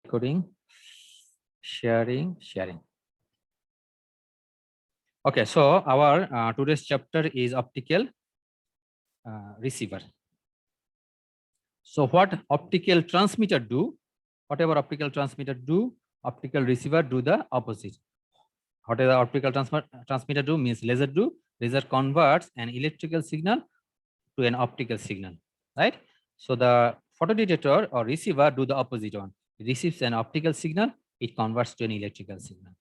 Recording, sharing. Okay, so our today's chapter is optical receiver. So what optical transmitter do? Whatever optical transmitter do, optical receiver do the opposite. Whatever optical transmitter do means laser do. Laser converts an electrical signal to an optical signal, right? So the photodetector or receiver do the opposite one. It receives an optical signal, it converts to an electrical signal.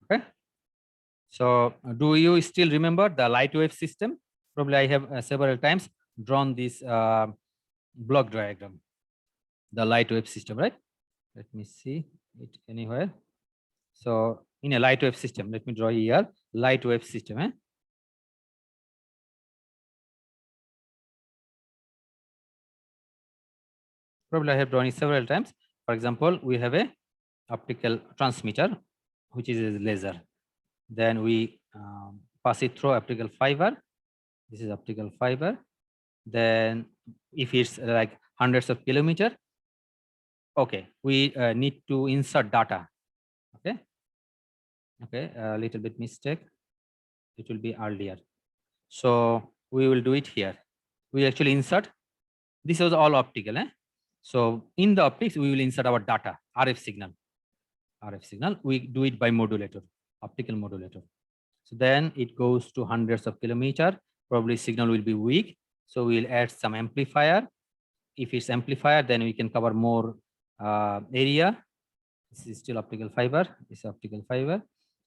Okay. So do you still remember the light wave system? Probably I have several times drawn this block diagram, the light wave system, right? Let me see it anywhere. So in a light wave system, let me draw here light wave system. Probably I have drawn it several times. For example, we have a optical transmitter, which is a laser. Then we pass it through optical fiber. This is optical fiber. Then if it's like hundreds of kilometers, okay, we need to insert data. Okay, a little bit mistake. It will be earlier. So we will do it here. We actually insert. This was all optical. So in the optics, we will insert our data, RF signal. RF signal. We do it by modulator, optical modulator. So then it goes to hundreds of kilometers. Probably signal will be weak. So we'll add some amplifier. If it's amplifier, then we can cover more area. This is still optical fiber. This is optical fiber.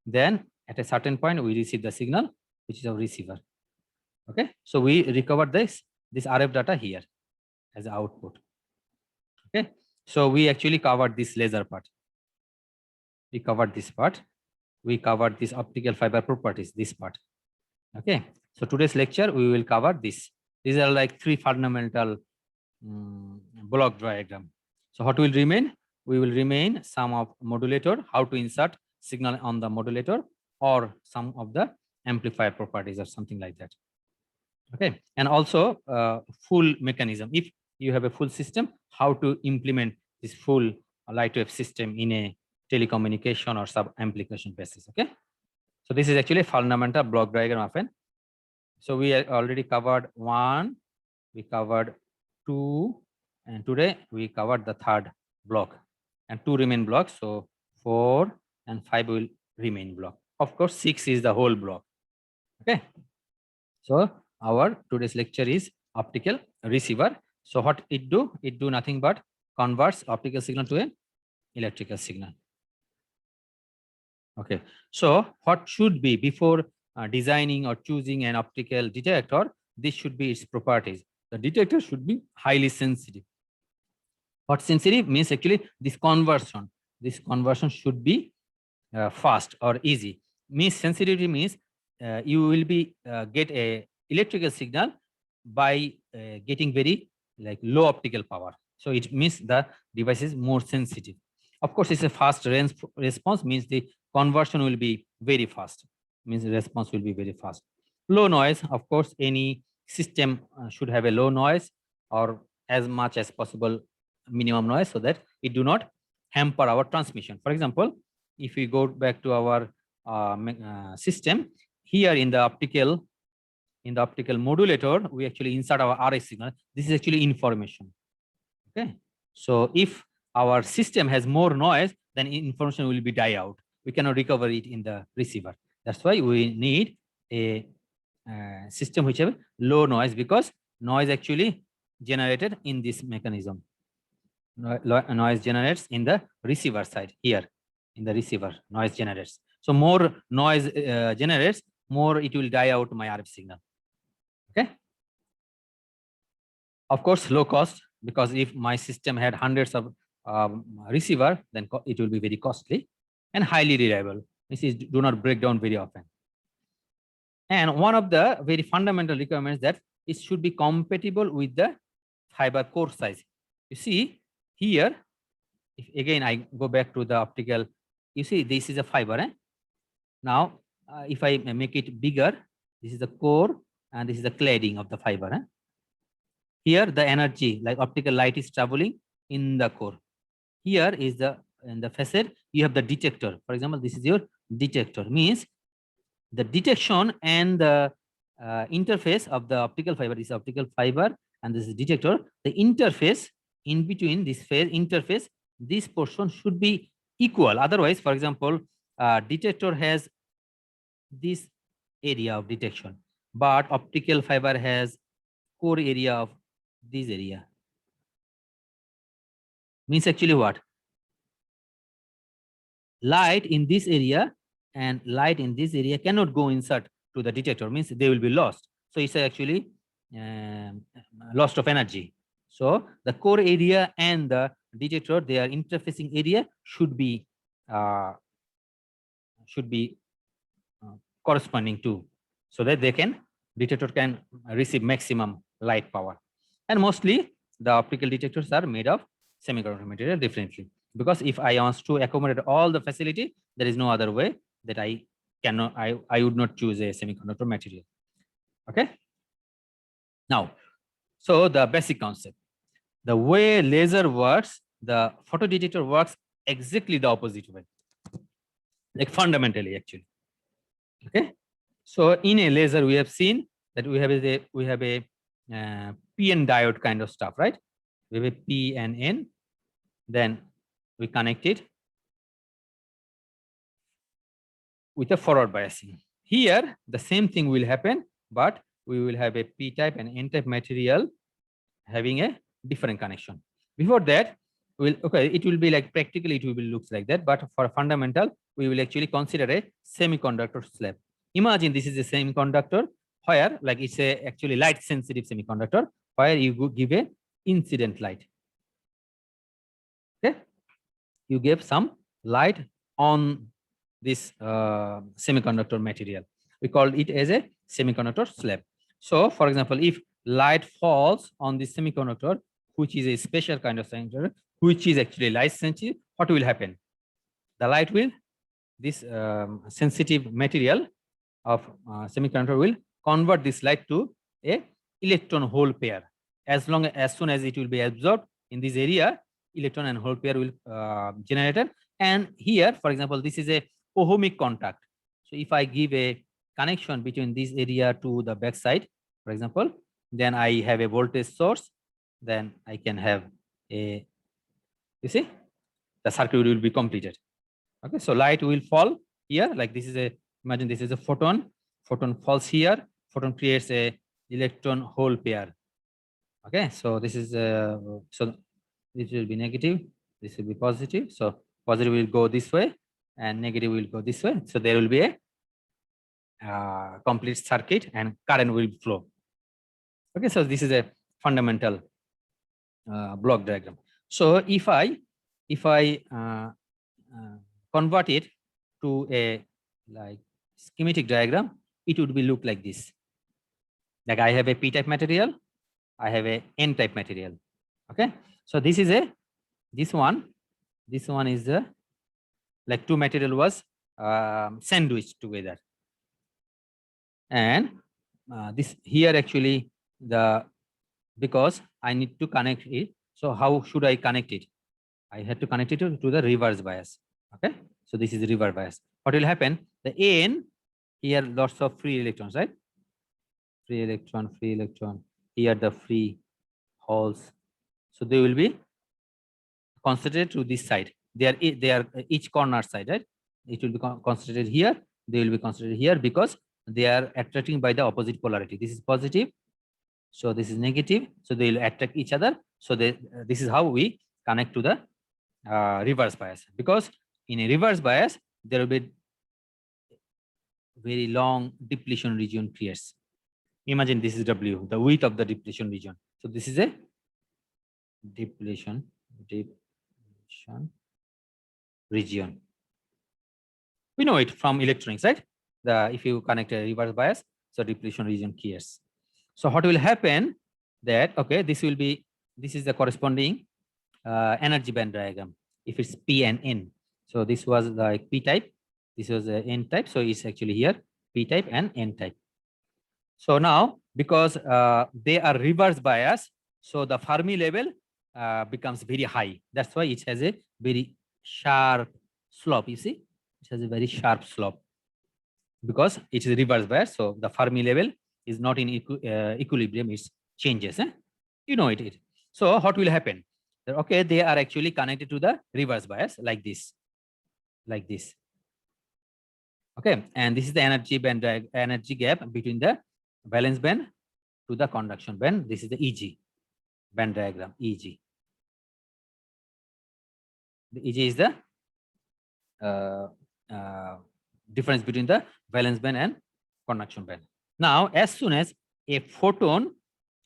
Then at a certain point, we receive the signal, which is our receiver. Okay. So we recover this RF data here as output. Okay. So we actually covered this laser part. We covered this part. We covered this optical fiber properties, this part. Okay. So today's lecture, we will cover this. These are like three fundamental block diagram. So what will remain? We will remain some of modulator, how to insert signal on the modulator, or some of the amplifier properties or something like that. Okay. And also full mechanism. If you have a full system, how to implement this full light wave system in a telecommunication or sub application basis. Okay. So this is actually a fundamental block diagram often. So we already covered 1, we covered 2, and today we covered the third block, and 2 remain blocks. So 4 and 5 will remain block. Of course, 6 is the whole block. Okay. So our today's lecture is optical receiver. So what it do? It do nothing but converts optical signal to an electrical signal. Okay. So what should be before designing or choosing an optical detector? This should be its properties. The detector should be highly sensitive. What sensitive means actually this conversion. This conversion should be fast or easy. Means sensitivity means you will be get a electrical signal by getting very like low optical power. So it means the device is more sensitive. Of course, it's a fast response means the conversion will be very fast. Means the response will be very fast. Low noise, of course, any system should have a low noise or as much as possible minimum noise so that it do not hamper our transmission. For example, if we go back to our system here in the optical modulator, we actually insert our RF signal. This is actually information. Okay. So if our system has more noise, then information will be die out. We cannot recover it in the receiver. That's why we need a system which have low noise, because noise actually generated in this mechanism. Noise generates in the receiver side here. In the receiver, noise generates. So more noise generates, more it will die out my RF signal. Okay. Of course, low cost, because if my system had hundreds of receiver, then it will be very costly, and highly reliable. This is do not break down very often. And one of the very fundamental requirements that it should be compatible with the fiber core size. You see here, if again I go back to the optical, you see this is a fiber. Now, if I make it bigger, this is the core and this is the cladding of the fiber. Here, the energy, like optical light, is traveling in the core. here is in the facet, you have the detector. For example, this is your detector, means the detection and the interface of the optical fiber. This optical fiber and this is detector. The interface in between this phase interface, this portion should be equal. Otherwise, for example, detector has this area of detection, but optical fiber has core area of this area. Means actually what? Light in this area and light in this area cannot go inside to the detector, means they will be lost. So it's actually loss of energy. So the core area and the detector, their interfacing area should be uh, corresponding to, so that they can detector can receive maximum light power. And mostly the optical detectors are made of semiconductor material differently, because if I want to accommodate all the facility, there is no other way that I cannot, I would not choose a semiconductor material. Okay. Now, so the basic concept, the way laser works, the photodetector works exactly the opposite way, like fundamentally actually. Okay. So in a laser, we have seen that we have a PN diode kind of stuff, right? We have a P and N, then we connect it with a forward biasing. Here, the same thing will happen, but we will have a P-type and N-type material having a different connection. Before that, it will be like practically it will looks like that, but for fundamental, we will actually consider a semiconductor slab. Imagine this is a semiconductor where like it's a actually light sensitive semiconductor where you give a incident light. Okay, you give some light on this semiconductor material. We call it as a semiconductor slab. So for example, if light falls on the semiconductor, which is a special kind of semiconductor, which is actually light sensitive, what will happen? The light will, this sensitive material of semiconductor will convert this light to a electron hole pair. As soon as it will be absorbed in this area, electron and hole pair will generated. And here, for example, this is a ohmic contact. So if I give a connection between this area to the backside, for example, then I have a voltage source, then I can have a, you see, the circuit will be completed. Okay, so light will fall here, like this is a, imagine this is a photon falls here, photon creates a electron hole pair. Okay, so this is so this will be negative, this will be positive, so positive will go this way and negative will go this way, so there will be a complete circuit and current will flow. Okay, so this is a fundamental block diagram. So if I convert it to a like schematic diagram, it would be look like this. Like I have a P-type material, I have a N-type material. Okay, so this is a this one is the like two material was sandwiched together, and this here actually the, because I need to connect it. So how should I connect it? I had to connect it to the reverse bias. Okay, so this is reverse bias. What will happen? The N here lots of free electrons, right? Free electron. Here the free holes. So they will be concentrated to this side. They are each corner side, right? It will be concentrated here. They will be concentrated here because they are attracting by the opposite polarity. This is positive, so this is negative. So they will attract each other. So this is how we connect to the reverse bias, because in a reverse bias there will be very long depletion region creates. Imagine this is W, the width of the depletion region. So this is a depletion region. We know it from electronics, right? If you connect a reverse bias, so depletion region creates. So what will happen that, okay, this is the corresponding energy band diagram. If it's P and N, so this was like P type, this was N type, so it's actually here P type and N type. So now because they are reverse bias, so the Fermi level becomes very high. That's why it has a very sharp slope. You see, it has a very sharp slope because it is reverse bias. So the Fermi level is not in equilibrium, it changes. You know it. So what will happen? Okay, they are actually connected to the reverse bias like this. Okay, and this is the energy gap between the valence band to the conduction band. This is the EG band diagram. EG. The EG is the difference between the valence band and conduction band. Now, as soon as a photon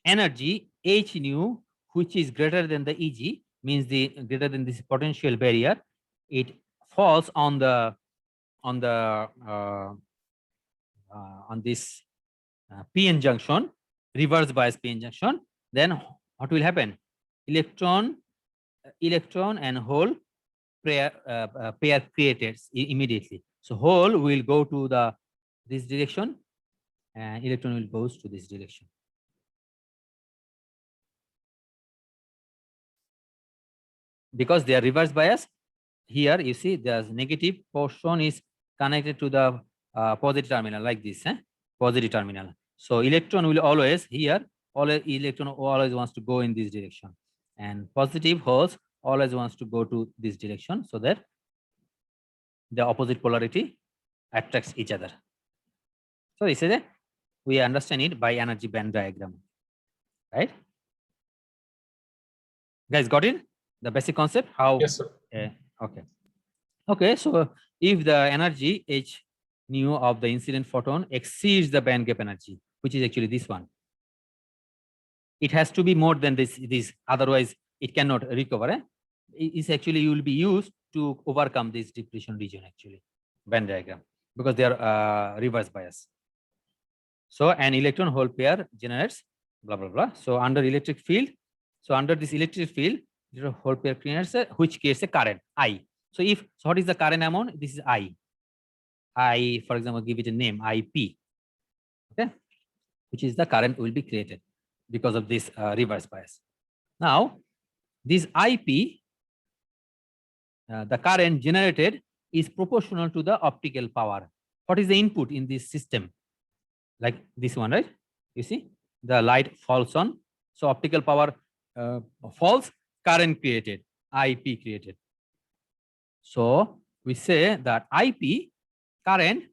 energy h nu, which is greater than the EG, means the greater than this potential barrier, it falls on this p-n junction, reverse bias p-n junction. Then what will happen? Electron and hole pair created immediately. So hole will go to this direction, and electron will goes to this direction. Because they are reverse bias, here you see the negative portion is connected to the positive terminal like this, positive terminal. So electron will always electron always wants to go in this direction, and positive holes always wants to go to this direction, so that the opposite polarity attracts each other. So this is we understand it by energy band diagram, right? Guys, got it? The basic concept? How? Yes, sir. Okay. Okay, so if the energy h nu of the incident photon exceeds the band gap energy, which is actually this one, it has to be more than this, otherwise it cannot recover. It's actually you will be used to overcome this depletion region, actually, band diagram, because they are reverse bias. So an electron hole pair generates blah blah blah. So under electric field, under this electric field, hole pair creates which creates a current I. So what is the current amount? This is I, for example, give it a name IP. Okay, which is the current will be created because of this reverse bias. Now, this IP, the current generated is proportional to the optical power. What is the input in this system? Like this one, right? You see, the light falls on. So optical power falls, current created, IP created. So we say that IP current,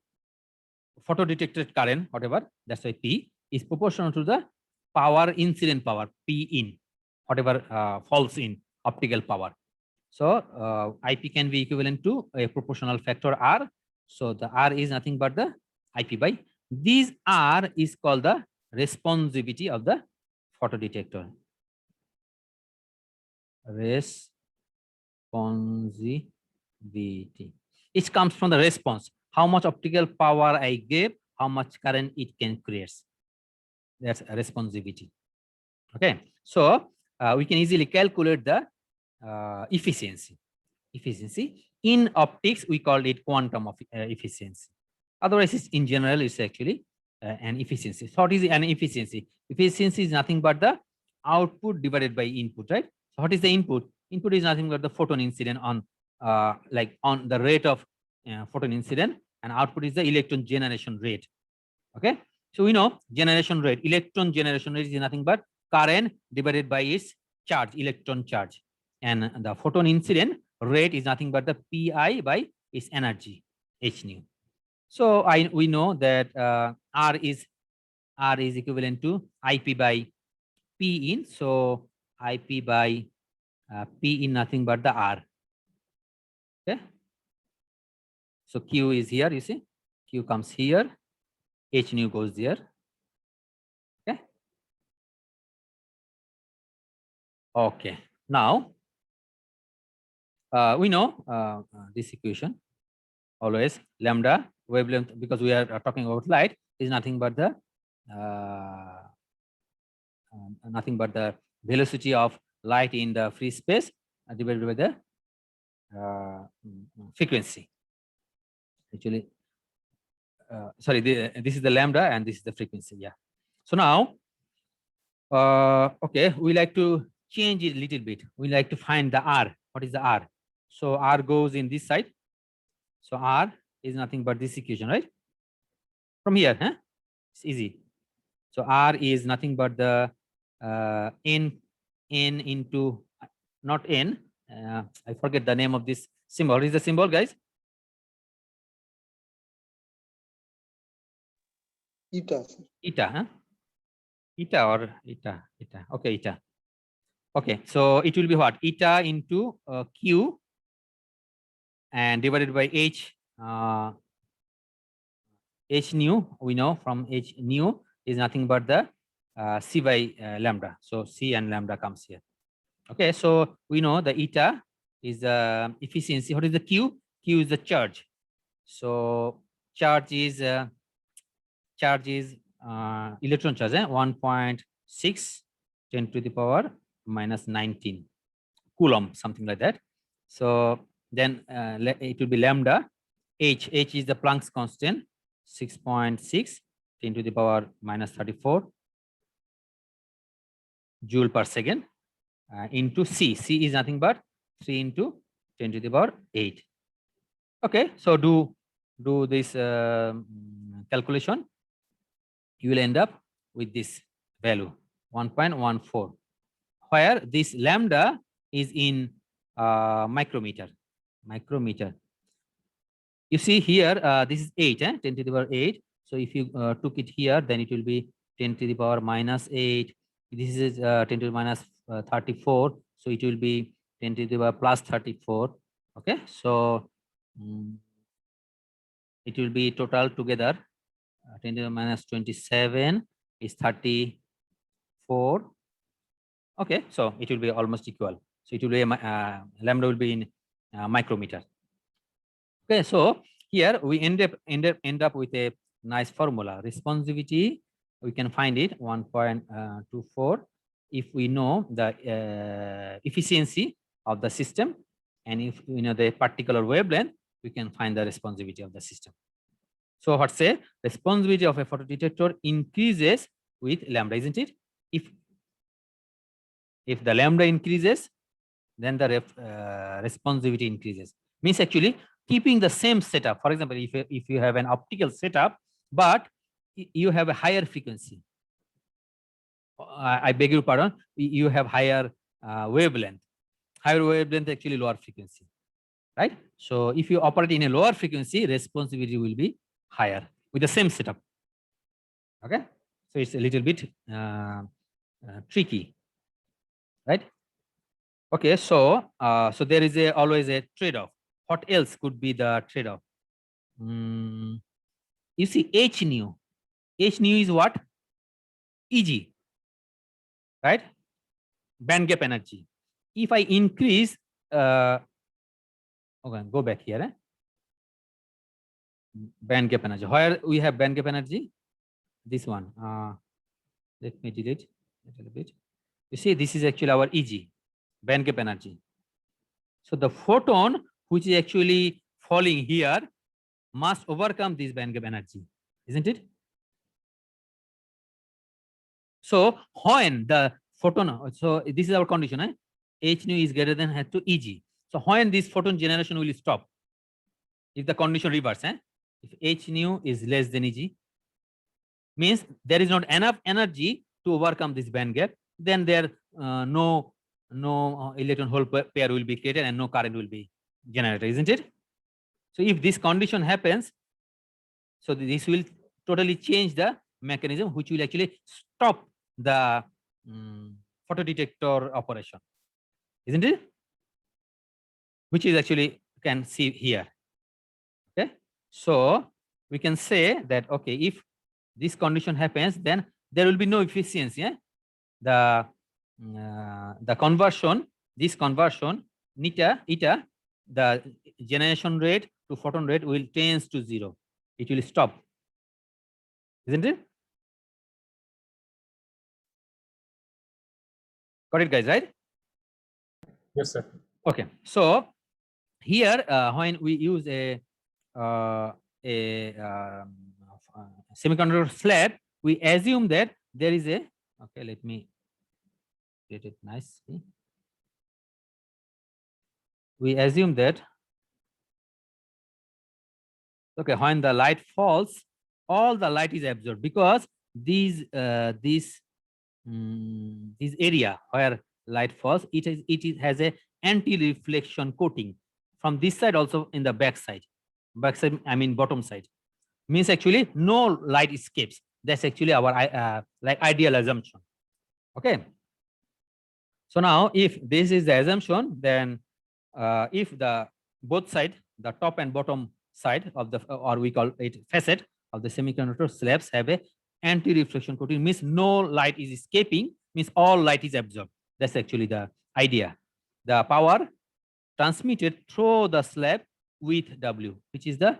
photodetected current, whatever, that's why P is proportional to the power, incident power, P in, whatever falls in optical power. So IP can be equivalent to a proportional factor R. So the R is nothing but the IP by this R is called the responsivity of the photodetector. Responsivity. It comes from the response. How much optical power I gave, how much current it can create. That's a responsivity. Okay, so we can easily calculate the efficiency. In optics, we call it quantum of efficiency. Otherwise, in general, it's actually an efficiency. So what is an efficiency? Efficiency is nothing but the output divided by input, right? So what is the input? Input is nothing but the photon incident on on the rate of photon incident, and output is the electron generation rate. Okay, so we know generation rate, electron generation rate is nothing but current divided by its charge, electron charge, and the photon incident rate is nothing but the pi by its energy, h nu. So we know that R is equivalent to IP by P in. So IP by P in nothing but the R. Okay. So Q is here. You see, Q comes here. H nu goes there. Okay. Okay. Now we know this equation. Always lambda wavelength, because we are talking about light, is nothing but the velocity of light in the free space divided by the frequency. Actually, sorry, this is the lambda and this is the frequency. Yeah. So now, okay, we like to change it a little bit. We like to find the R. What is the R? So R goes in this side. So R is nothing but this equation, right? From here, huh? It's easy. So R is nothing but the n into not n. I forget the name of this symbol. What is the symbol, guys? Eta. Eta, huh? Eta or eta? Eta. Okay, eta. Okay, so it will be what? Eta into Q and divided by H. H nu, we know from H nu is nothing but the C by lambda. So C and lambda comes here. Okay, so we know the eta is the efficiency. What is the Q? Q is the charge. So charge is electron charge, 1.6 10 to the power minus 19 coulomb, something like that. So then it will be lambda. H is the Planck's constant, 6.6 10 to the power minus 34 joule per second into C. C is nothing but 3 into 10 to the power 8. Okay, so do this calculation. You will end up with this value 1.14, where this lambda is in micrometer. You see here, this is 8, 10 to the power 8. So if you took it here, then it will be 10 to the power minus 8. This is 10 to the minus 34. So it will be 10 to the power plus 34. Okay, so it will be total together 10 to the minus 27 is 34. Okay, so it will be almost equal. So it will be lambda will be in micrometer. Okay, so here we end up with a nice formula. Responsivity, we can find it 1.24 if we know the efficiency of the system, and if we know the particular wavelength, we can find the responsivity of the system. So what say responsivity of a photodetector increases with lambda, isn't it? If the lambda increases, then the responsivity increases. Means actually keeping the same setup. For example, if you have an optical setup, but you have a higher frequency, I beg your pardon, you have higher wavelength. Higher wavelength actually lower frequency, right? So if you operate in a lower frequency, responsivity will be higher with the same setup. Okay, so it's a little bit tricky, right? Okay, so so there is always a trade-off. What else could be the trade-off? You see H nu. H nu is what? Eg, right? Band gap energy. If I increase, okay, go back here. Band gap energy. Where we have band gap energy? This one. Let me delete a little bit. You see, this is actually our Eg, band gap energy. So the photon which is actually falling here must overcome this band gap energy, isn't it? So when the photon, so this is our condition, H nu is greater than had to Eg. So when this photon generation will stop? If the condition reverse, if H nu is less than Eg, means there is not enough energy to overcome this band gap, then there no electron hole pair will be created and no current will be generated, isn't it? So if this condition happens, so this will totally change the mechanism, which will actually stop the photodetector operation, isn't it? Which is actually you can see here. Okay, so we can say that okay, if this condition happens, then there will be no efficiency. The conversion, this conversion eta, the generation rate to photon rate will tends to 0. It will stop, isn't it? Got it, guys, right? Yes, sir. Okay, so here when we use a semiconductor slab, we assume that there is a, okay, let me create it nicely. We assume that, okay, when the light falls, all the light is absorbed because this area where light falls, it has a anti-reflection coating from this side, also in the back side, I mean bottom side, means actually no light escapes. That's actually our like ideal assumption. Okay, so now if this is the assumption, then if the both side, the top and bottom side of the, or we call it facet of the semiconductor slabs, have a anti-reflection coating, means no light is escaping, means all light is absorbed. That's actually the idea. The power transmitted through the slab with W, which is the,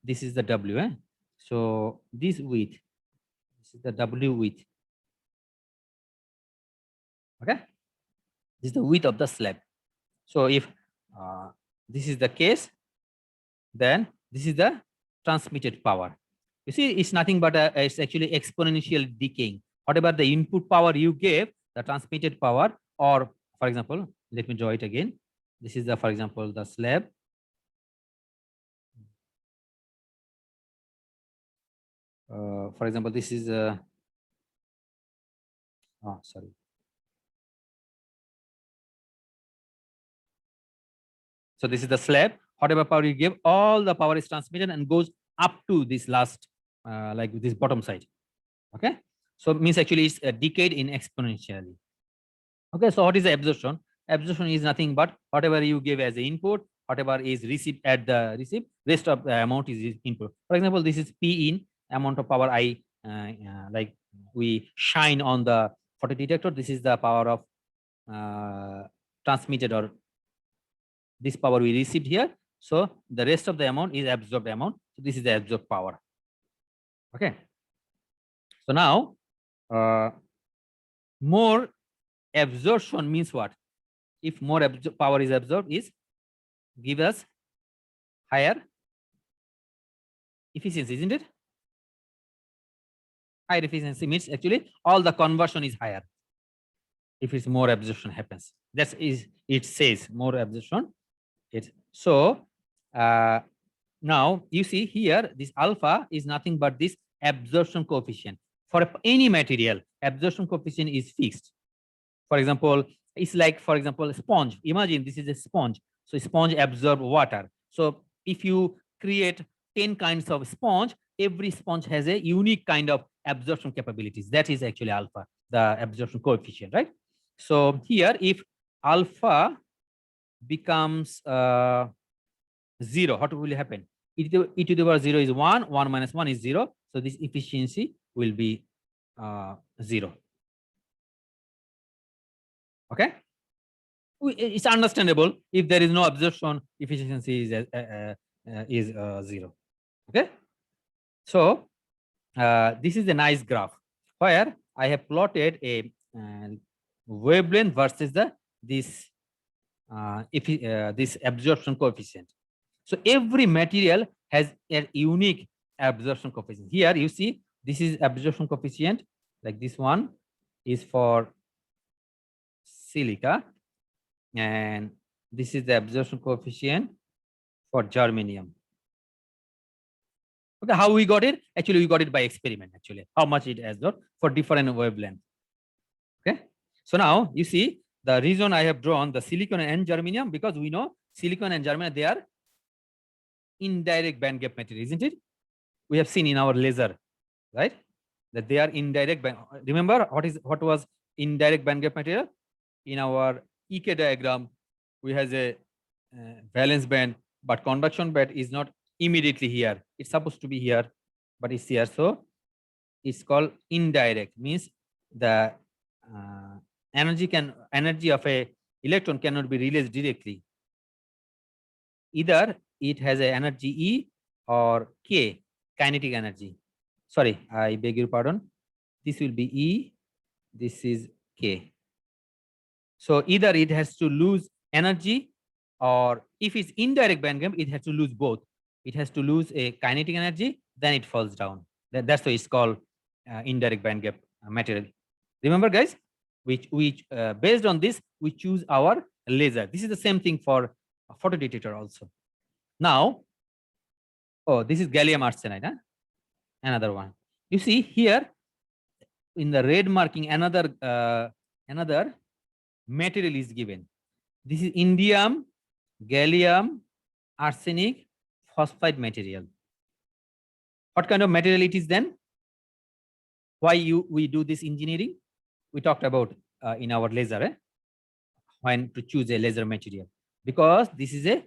this is the W. So this width, this is the W width. Okay, this is the width of the slab. So if this is the case, then this is the transmitted power. You see, it's nothing but it's actually exponential decaying. Whatever the input power you gave, the transmitted power, or for example, let me draw it again. This is the, for example, the slab. For example, this is oh, sorry. So this is the slab. Whatever power you give, all the power is transmitted and goes up to this last, like this bottom side. Okay, so means actually it's decayed in exponentially. Okay, so what is the absorption? Absorption is nothing but whatever you give as the input, whatever is received at the receive, rest of the amount is input. For example, this is P in, amount of power I like we shine on the photodetector. This is the power of transmitted, or this power we received here. So the rest of the amount is absorbed amount. So this is the absorbed power. Okay. So now more absorption means what? If more power is absorbed, is give us higher efficiency, isn't it? Higher efficiency means actually all the conversion is higher. If it's more absorption happens, that is, it says more absorption. It so now you see here, this alpha is nothing but this absorption coefficient. For any material, absorption coefficient is fixed. For example, it's like, for example, a sponge. Imagine this is a sponge. So sponge absorb water. So if you create 10 kinds of sponge, every sponge has a unique kind of absorption capabilities. That is actually alpha, the absorption coefficient, right? So here, if alpha becomes 0, what will happen? E to the power 0 is 1, 1 minus 1 is 0. So this efficiency will be 0. Okay, it's understandable. If there is no absorption, efficiency is 0. Okay, so this is a nice graph where I have plotted a wavelength versus the this this absorption coefficient. So every material has a unique absorption coefficient. Here you see this is absorption coefficient, like this one is for silica, and this is the absorption coefficient for germanium. Okay, how we got it? Actually, we got it by experiment. Actually, how much it has got for different wavelength. Okay, so now you see the reason I have drawn the silicon and germanium, because we know silicon and germanium, they are indirect band gap material, isn't it? We have seen in our laser, right, that they are indirect band. Remember what was indirect band gap material? In our EK diagram, we has a valence band, but conduction band is not immediately here. It's supposed to be here, but it's here. So it's called indirect, means the energy of a electron cannot be released directly. Either it has a energy E or K, kinetic energy. Sorry, I beg your pardon. This will be E, this is K. So either it has to lose energy, or if it's indirect band gap, it has to lose both. It has to lose a kinetic energy, then it falls down. That's why it's called indirect band gap material. Remember, guys? which based on this, we choose our laser. This is the same thing for a photodetector also. Now, oh, this is gallium arsenide, huh? Another one. You see here in the red marking, another material is given. This is indium, gallium, arsenic, phosphide material. What kind of material it is then? Why we do this engineering? We talked about in our laser, when to choose a laser material, because this is a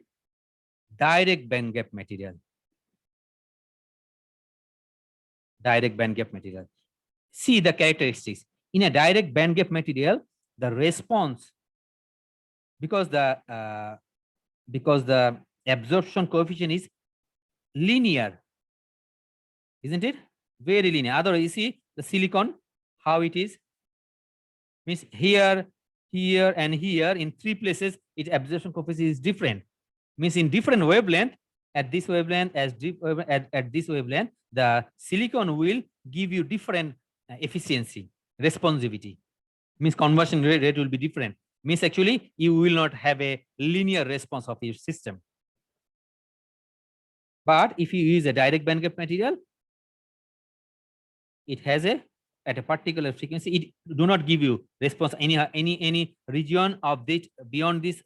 direct band gap material. Direct band gap material. See the characteristics. In a direct band gap material, the response, because the absorption coefficient is linear, isn't it? Very linear. Otherwise, you see the silicon, how it is. Means here, here, and here in 3 places, its absorption coefficient is different. Means in different wavelength, at this wavelength, at this wavelength, the silicon will give you different efficiency, responsivity. Means conversion rate will be different. Means actually you will not have a linear response of your system. But if you use a direct band gap material, it has at a particular frequency, it do not give you response any region of this beyond this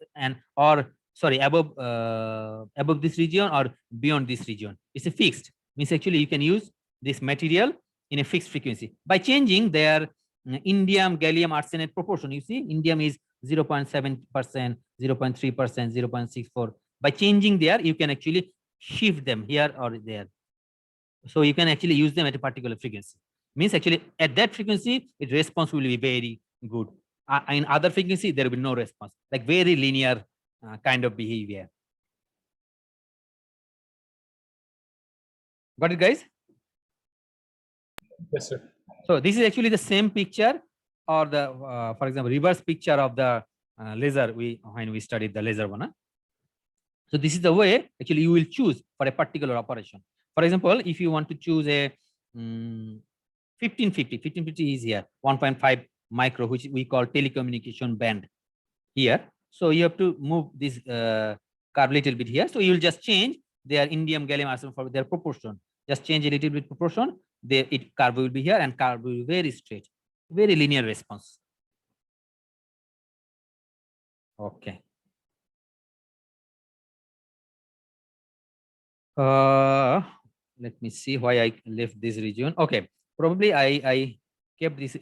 or sorry above this region or beyond this region. It's a fixed. Means actually you can use this material in a fixed frequency by changing their indium gallium arsenide proportion. You see indium is 0.7%, 0.3%, 0.64. By changing there, you can actually shift them here or there. So you can actually use them at a particular frequency. Means actually at that frequency, its response will be very good. In other frequency, there will be no response, like very linear kind of behavior. Got it, guys? Yes, sir. So this is actually the same picture, or the for example reverse picture of the laser when we studied the laser one. Huh? So this is the way actually you will choose for a particular operation. For example, if you want to choose a 1550 is here, 1.5 micro, which we call telecommunication band here. So you have to move this curve little bit here. So you will just change their indium gallium arsenide for their proportion. Just change a little bit proportion. It curve will be here and curve will be very straight, very linear response. Okay. Let me see why I left this region. Okay, probably I kept this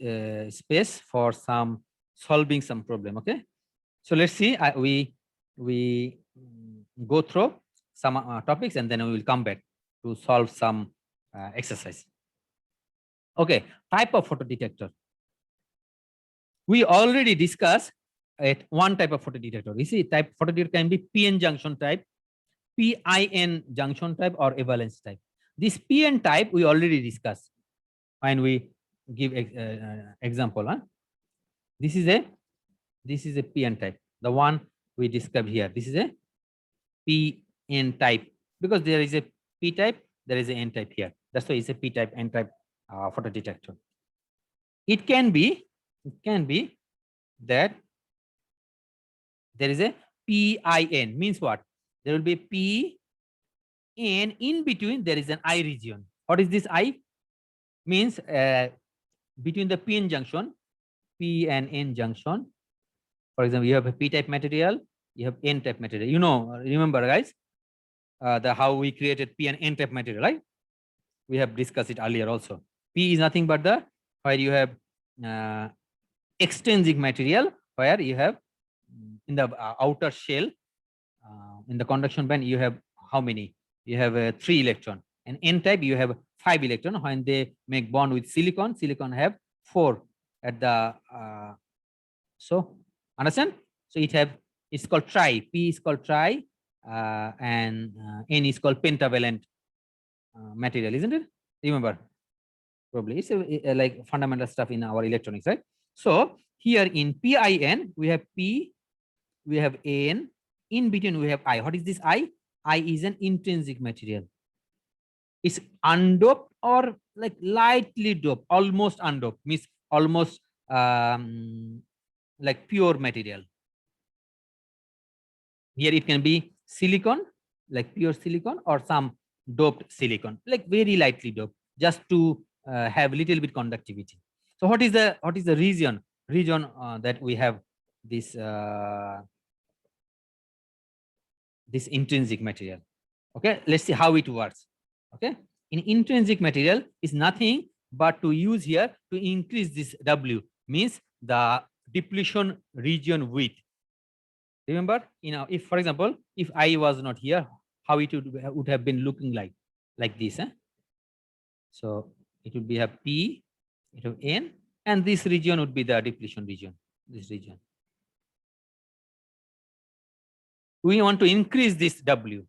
space for some solving some problem. Okay, so let's see. We go through some topics and then we will come back to solve some exercise. Okay, type of photodetector. We already discussed at one type of photodetector. You see, type photodetector can be PN junction type, PIN junction type, or valence type. This PN type we already discussed when we give example. Huh? This is a PN type. The one we described here. This is a PN type because there is a P type, there is a N type here. That's why it's a P type, N type photodetector. It can be that there is a PIN. Means what? There will be P, and in between there is an I region. What is this I? Means between the PN junction, P and N junction. For example, you have a P type material, you have N type material. You know, remember guys, how we created P and N type material, right? We have discussed it earlier also. P is nothing but the where you have extrinsic material, where you have in the outer shell, in the conduction band, you have how many? You have 3 electron. And N type, you have 5 electron. When they make bond with silicon, silicon have 4 at the so understand? So it's called tri. P is called tri, and N is called pentavalent material, isn't it? Remember, probably it's like fundamental stuff in our electronics, right? So here in PIN, we have P, we have N, in between we have I. What is this I? I is an intrinsic material. It's undoped or like lightly doped, almost undoped, means almost like pure material. Here it can be silicon, like pure silicon, or some doped silicon, like very lightly doped, just to have little bit conductivity. So what is the region that we have this this intrinsic material? Okay, let's see how it works. Okay, in intrinsic material is nothing but to use here to increase this W, means the depletion region width. Remember, if for example, if I was not here, how it would have been looking like this. So it would be a P, it would N, and this region would be the depletion region. This region. We want to increase this W,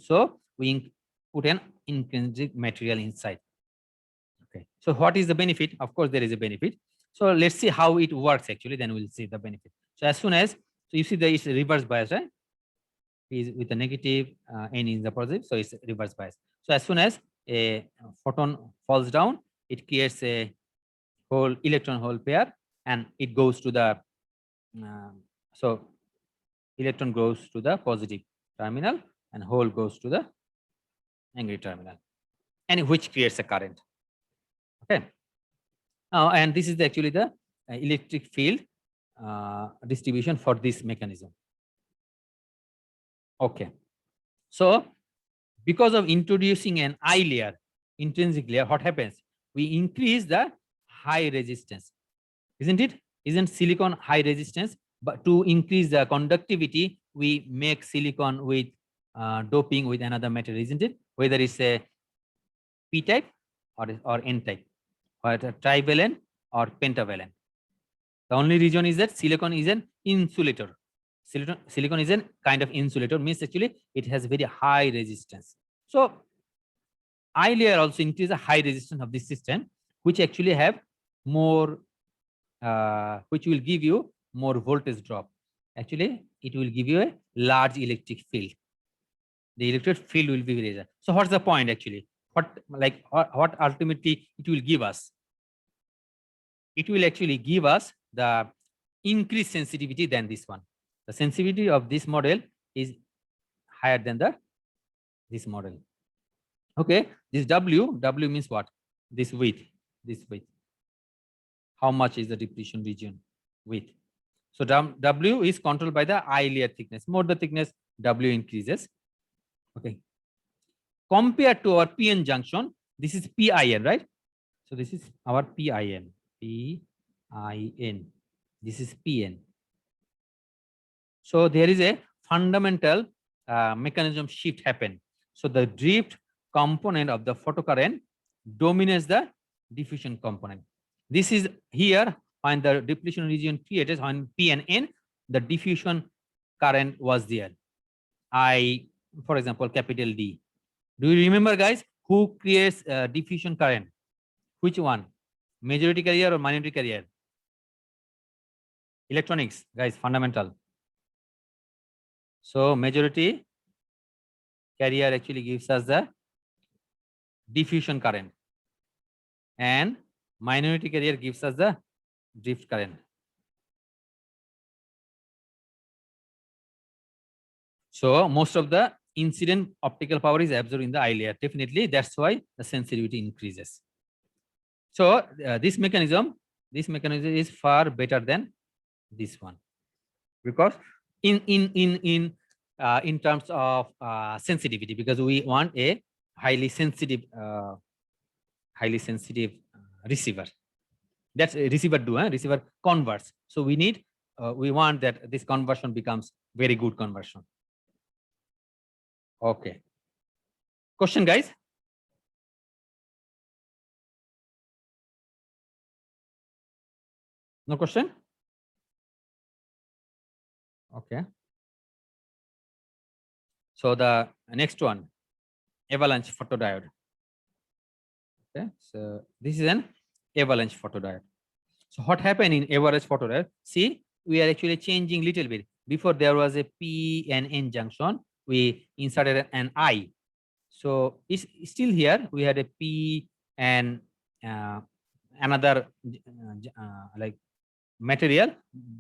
So we put an intrinsic material inside. Okay. So what is the benefit? Of course, there is a benefit. So let's see how it works actually. Then we'll see the benefit. So as soon as you see there is reverse bias, right? P is with the negative, N is the positive, so it's reverse bias. So as soon as a photon falls down, it creates a whole electron hole pair, and it goes to the so electron goes to the positive terminal and hole goes to the negative terminal, and which creates a current. Okay. And this is actually the electric field distribution for this mechanism. Okay. So because of introducing an I layer, intrinsic layer, what happens? We increase the high resistance, isn't it? Isn't silicon high resistance? But to increase the conductivity, we make silicon with doping with another material, isn't it? Whether it's a P type or N type, or a trivalent or pentavalent. The only reason is that silicon is an insulator. Silicon is a kind of insulator, means actually it has very high resistance. So I layer also increase the high resistance of this system, which actually have more, which will give you more voltage drop. Actually, it will give you a large electric field. The electric field will be very large. So what's the point actually? What ultimately it will give us? It will actually give us the increased sensitivity than this one. The sensitivity of this model is higher than this model. Okay, this W means what? This width. How much is the depletion region width? So W is controlled by the I layer thickness. More the thickness, W increases. Okay. Compared to our PN junction, this is PIN, right? So this is our PIN. PIN. This is PN. So there is a fundamental mechanism shift happen. So the drift component of the photocurrent dominates the diffusion component. This is here when the depletion region created on P and N, the diffusion current was there. For example, capital D. Do you remember, guys, who creates diffusion current? Which one? Majority carrier or minority carrier? Electronics, guys, fundamental. So majority carrier actually gives us the diffusion current, and minority carrier gives us the drift current. So most of the incident optical power is absorbed in the I layer. Definitely, that's why the sensitivity increases. So this mechanism is far better than this one, because in terms of sensitivity, because we want a highly sensitive receiver. That's a receiver receiver converts. So we want that this conversion becomes very good conversion. Okay. Question, guys? No question? Okay. So the next one, avalanche photodiode. Okay. So this is an avalanche photodiode. So what happened in avalanche photodiode? See, we are actually changing little bit. Before there was a P and N junction, we inserted an I. So it's still here. We had a P and another like material.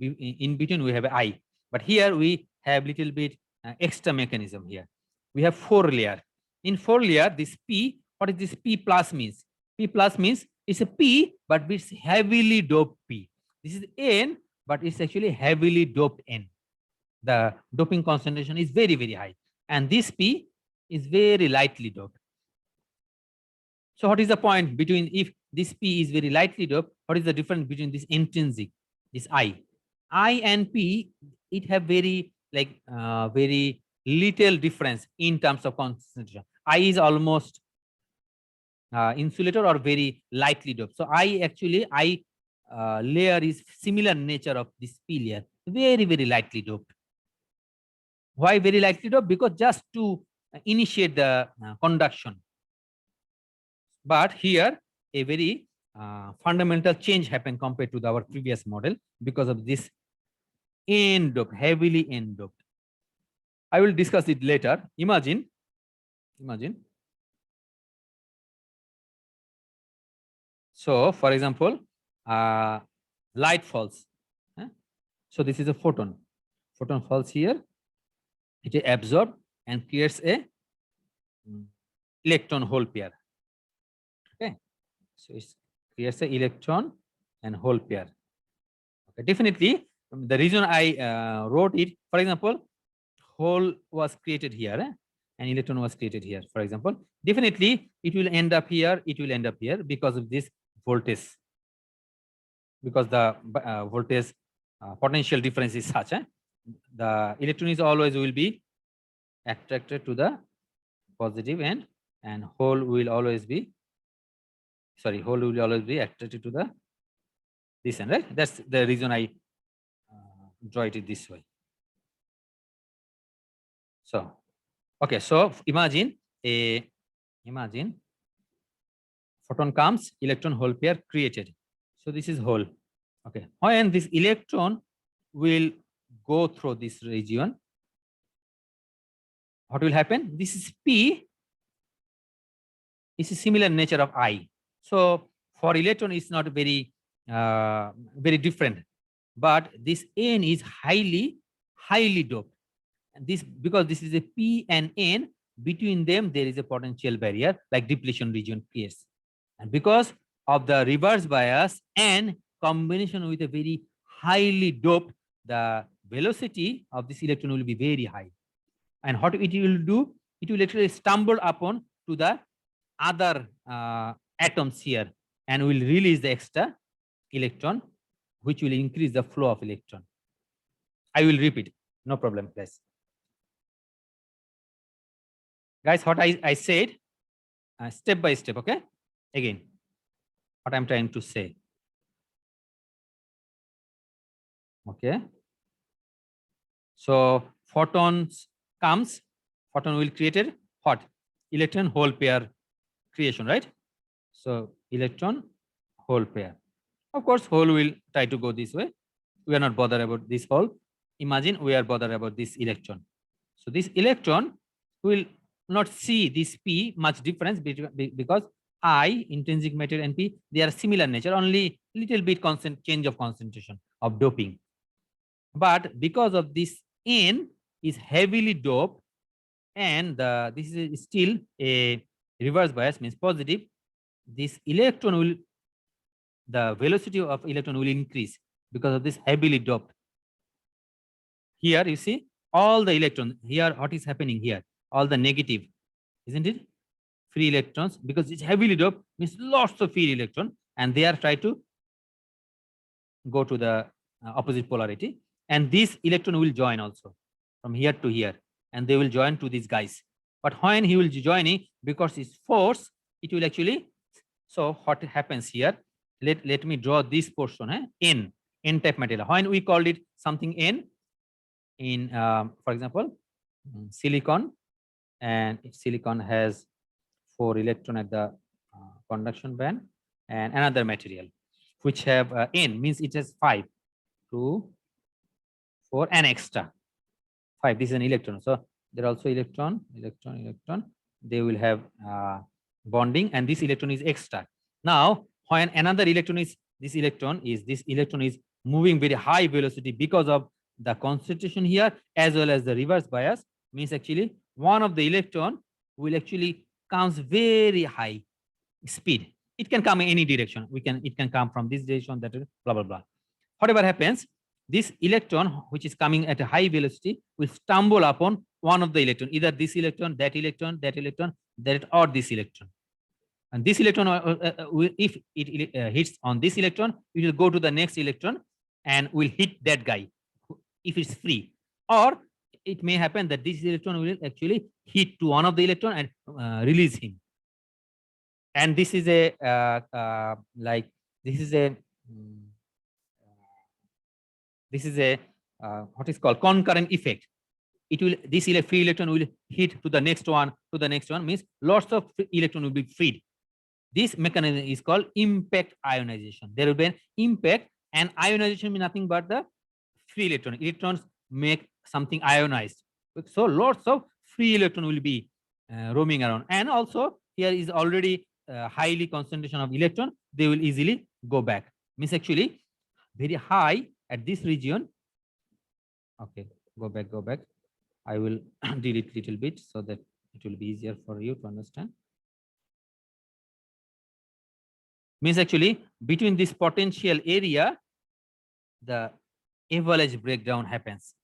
In between we have a I, but here we have little bit extra mechanism here. We have 4 layer. In 4 layer, this P, what is this P plus means? P plus means it's a P, but it's heavily doped P. This is N, but it's actually heavily doped N. The doping concentration is very, very high. And this P is very lightly doped. So what is the point between, if this P is very lightly doped, what is the difference between this intrinsic, this I? I and P, it have very very little difference in terms of concentration. I is almost insulator or very lightly doped. So I layer is similar nature of this P layer, very, very lightly doped. Why very lightly doped? Because just to initiate the conduction. But here a very fundamental change happened compared to our previous model because of this N doped, heavily N doped. I will discuss it later. Imagine. So, for example, light falls. So this is a photon. Photon falls here. It is absorbed and creates a electron hole pair. Okay. So it creates an electron and hole pair. Okay. Definitely, the reason I wrote it, for example, hole was created here and electron was created here, for example. Definitely, it will end up here, it will end up here because of this voltage. Because the voltage potential difference is such, the electron is always will be attracted to the positive end, and hole will always be attracted to the this end, right? That's the reason I draw it this way. So, okay, so imagine photon comes, electron hole pair created. So this is hole. Okay, when this electron will go through this region, what will happen? This is P. It's a similar nature of I. So for electron, it's not very very different, but this N is highly doped. And this, because this is a P and N, between them there is a potential barrier like depletion region creates. And because of the reverse bias and combination with a very highly doped, the velocity of this electron will be very high. And what it will do, it will actually stumble upon to the other atoms here and will release the extra electron, which will increase the flow of electron. I will repeat, no problem, guys. Guys, what I said, step by step, okay? Again, what I'm trying to say. Okay. So photons comes, photon will create a what? Electron hole pair creation, right? So electron hole pair. Of course, hole will try to go this way. We are not bothered about this hole. Imagine we are bothered about this electron. So this electron will not see this P much difference because I, intrinsic material, and P, they are similar nature, only little bit constant change of concentration of doping. But because of this N is heavily doped, and this is still a reverse bias, means positive, this electron will, the velocity of electron will increase because of this heavily doped. Here you see all the electrons. Here what is happening here? All the negative, isn't it? Free electrons, because it's heavily doped, means lots of free electron, and they are try to go to the opposite polarity. And this electron will join also from here to here, and they will join to these guys. But when he will join, because it's force, it will actually. So what happens here? Let me draw this portion, N type material. When we called it something N, in for example, silicon, and silicon has 4 electron at the conduction band, and another material which have N, means it has 5, 2, 4, and extra 5. This is an electron. So there are also electron. They will have bonding, and this electron is extra. Now, when another electron is this electron is moving very high velocity because of the concentration here as well as the reverse bias, means actually one of the electron will actually comes very high speed. It can come in any direction. It can come from this direction, that blah blah blah. Whatever happens, this electron which is coming at a high velocity will stumble upon one of the electron, either this electron, that electron, that electron, that or this electron. And this electron, if it hits on this electron, it will go to the next electron and will hit that guy if it's free. Or it may happen that this electron will actually hit to one of the electron and release him. And this is a this is a what is called concurrent effect. It will free electron will hit to the next one, means lots of electron will be freed. This mechanism is called impact ionization. There will be an impact, and ionization means nothing but the free electron. Electrons make something ionized. So lots of free electron will be roaming around. And also here is already highly concentration of electron. They will easily go back. Means actually very high at this region. Okay, go back. I will delete little bit so that it will be easier for you to understand. Means actually between this potential area, the avalanche breakdown happens.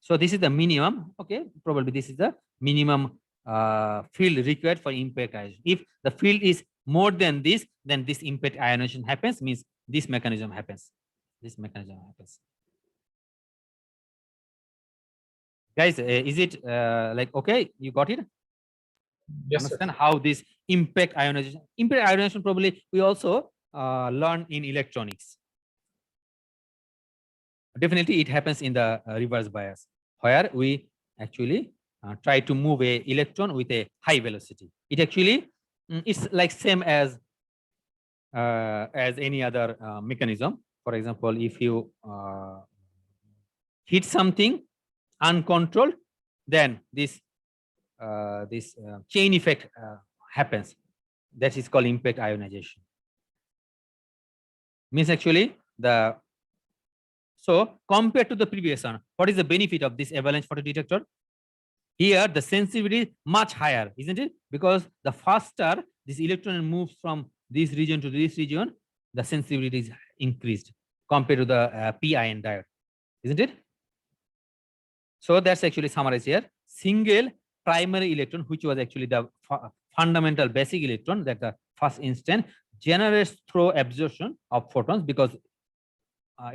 So this is the minimum. Okay, probably this is the minimum field required for impact ionization. If the field is more than this, then this impact ionization happens, means this mechanism happens. Guys, is it like okay? You got it? Yes, Understand sir. how this impact ionization? Impact ionization probably we also learn in electronics. Definitely, it happens in the reverse bias, where we actually try to move a electron with a high velocity. It actually it's like same as any other mechanism. For example, if you hit something uncontrolled, then this chain effect happens. That is called impact ionization. Means actually so compared to the previous one, what is the benefit of this avalanche photodetector? Here the sensitivity is much higher, isn't it? Because the faster this electron moves from this region to this region, the sensitivity is increased compared to the p-ion diode, isn't it? So that's actually summarized here. Single primary electron, which was actually the fundamental basic electron, that the first instant generates through absorption of photons, because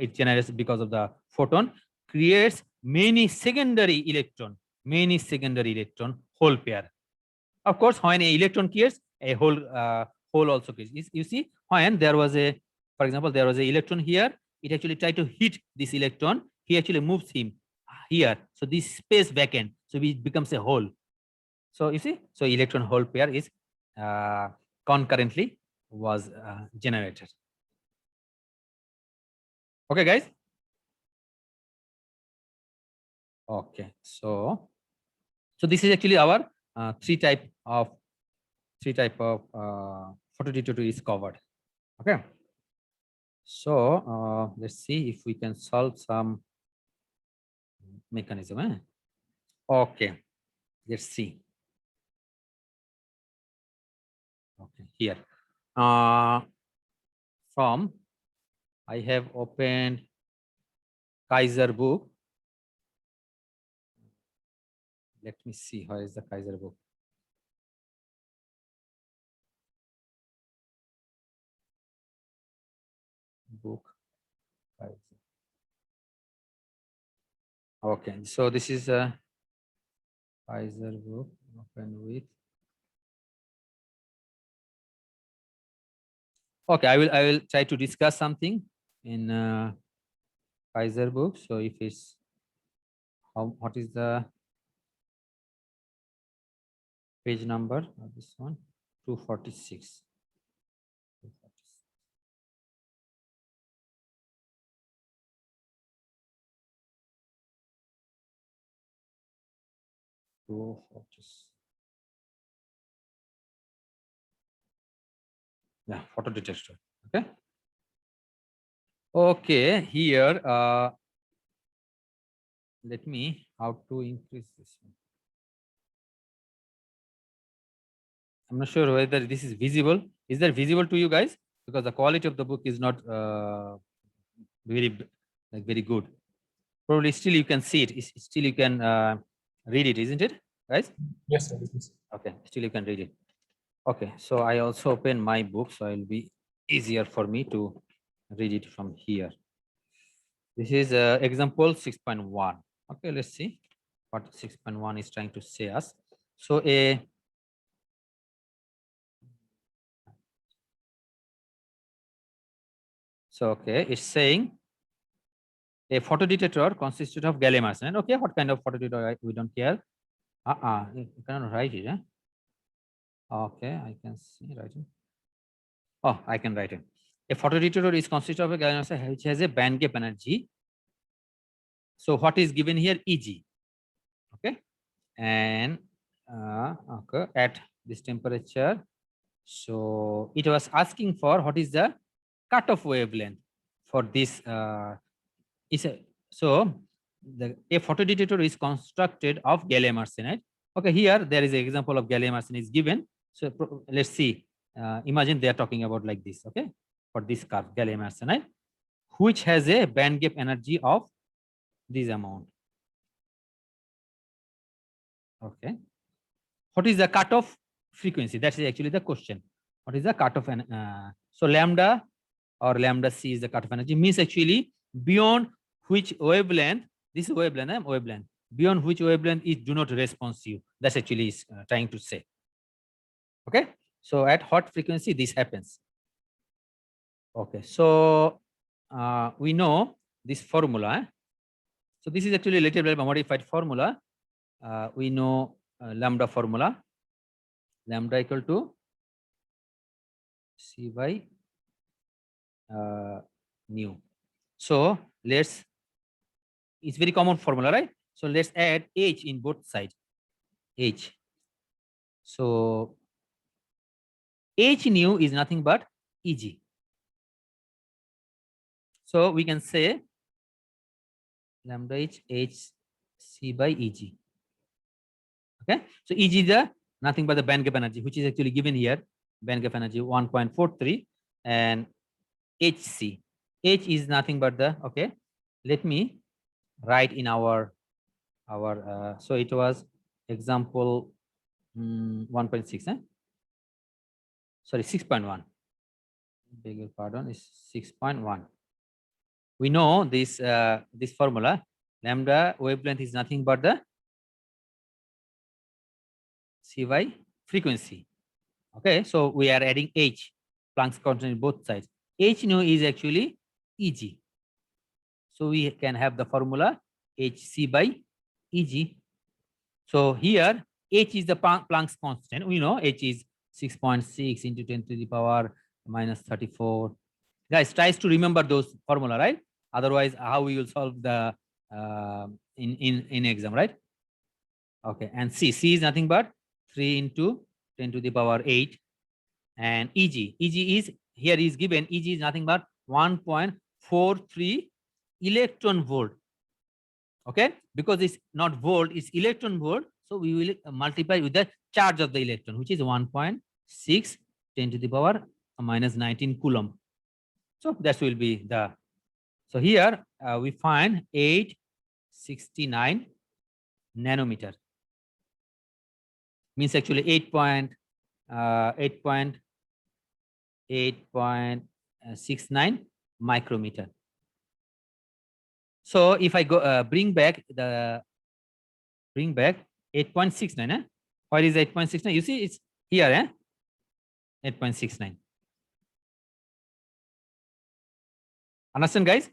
it generates because of the photon, creates many secondary electron whole pair. Of course, when an electron creates, a whole also creates. You see, when there was for example, there was an electron here, it actually tried to hit this electron. He actually moves him here. So this space vacant. So it becomes a hole. So you see, so electron hole pair is concurrently was generated. Okay, guys. Okay, so this is actually our three type of photodetector is covered. Okay, so let's see if we can solve some mechanism. Okay, let's see. Okay, here from I have opened Kaiser book. Let me see, where is the Kaiser book? Kaiser. Okay, so this is a Kaiser book open with. Okay, I will try to discuss something in Kaiser book. So if it's what is the page number of this one? 246. 246. Yeah, photodetector. Okay. Okay, here, let me how to increase this one. I'm not sure whether this is visible. Is that visible to you guys? Because the quality of the book is not very good. Probably still you can see it. Still you can read it, isn't it, guys? Yes, sir. It is. Okay, still you can read it. Okay, so I also open my book, so it'll be easier for me to read it from here. This is example 6.1. Okay, let's see what 6.1 is trying to say us. So okay, it's saying a photodetector consisted of gallium arsenide. Okay, what kind of photodetector? We don't care. You cannot write it. Okay, I can see writing. Oh, I can write it. A photodetector is consisted of a gallium arsenide which has a band gap energy. So what is given here? Eg. Okay, and okay, at this temperature. So it was asking for what is the cutoff wavelength for this. So a photodetector is constructed of gallium arsenide. Okay, here there is an example of gallium arsenide is given. So let's see. Imagine they are talking about like this. Okay, for this curve gallium arsenide, which has a band gap energy of this amount. Okay, what is the cutoff frequency? That is actually the question. What is the cutoff? So lambda or lambda c is the cutoff energy, means actually beyond which wavelength, this wavelength, beyond which wavelength it do not responsive. That's actually is trying to say. Okay, so at what frequency this happens? Okay, so we know this formula. So this is actually a little bit modified formula. We know lambda formula. Lambda equal to c by nu. So let's, it's very common formula, right? So let's add h in both sides. H. So h nu is nothing but Eg. So we can say lambda h c by Eg. Okay. So Eg is the nothing but the band gap energy, which is actually given here. Band gap energy 1.43, and Hc. H is nothing but the, okay. Let me write in our so it was example 1.6. Sorry, 6.1. Beg your pardon, is 6.1. We know this this formula. Lambda wavelength is nothing but the c by frequency. Okay, so we are adding h, Planck's constant in both sides. H nu is actually Eg. So we can have the formula Hc by Eg. So here h is the Planck's constant. We know h is 6.6 into 10 to the power minus 34. Guys, tries to remember those formula, right? Otherwise, how we will solve the in exam, right? Okay, and c is nothing but 3 into 10 to the power 8, and Eg is here is given. Eg is nothing but 1.43 electron volt. Okay, because it's not volt, it's electron volt. So we will multiply with the charge of the electron, which is 1.6 10 to the power minus 19 coulomb. So that will be the, so here we find 869 nanometer, means actually 8.69 micrometer. So if I go bring back 8.69, where is 8.69? You see it's here, 8.69. Understand, guys?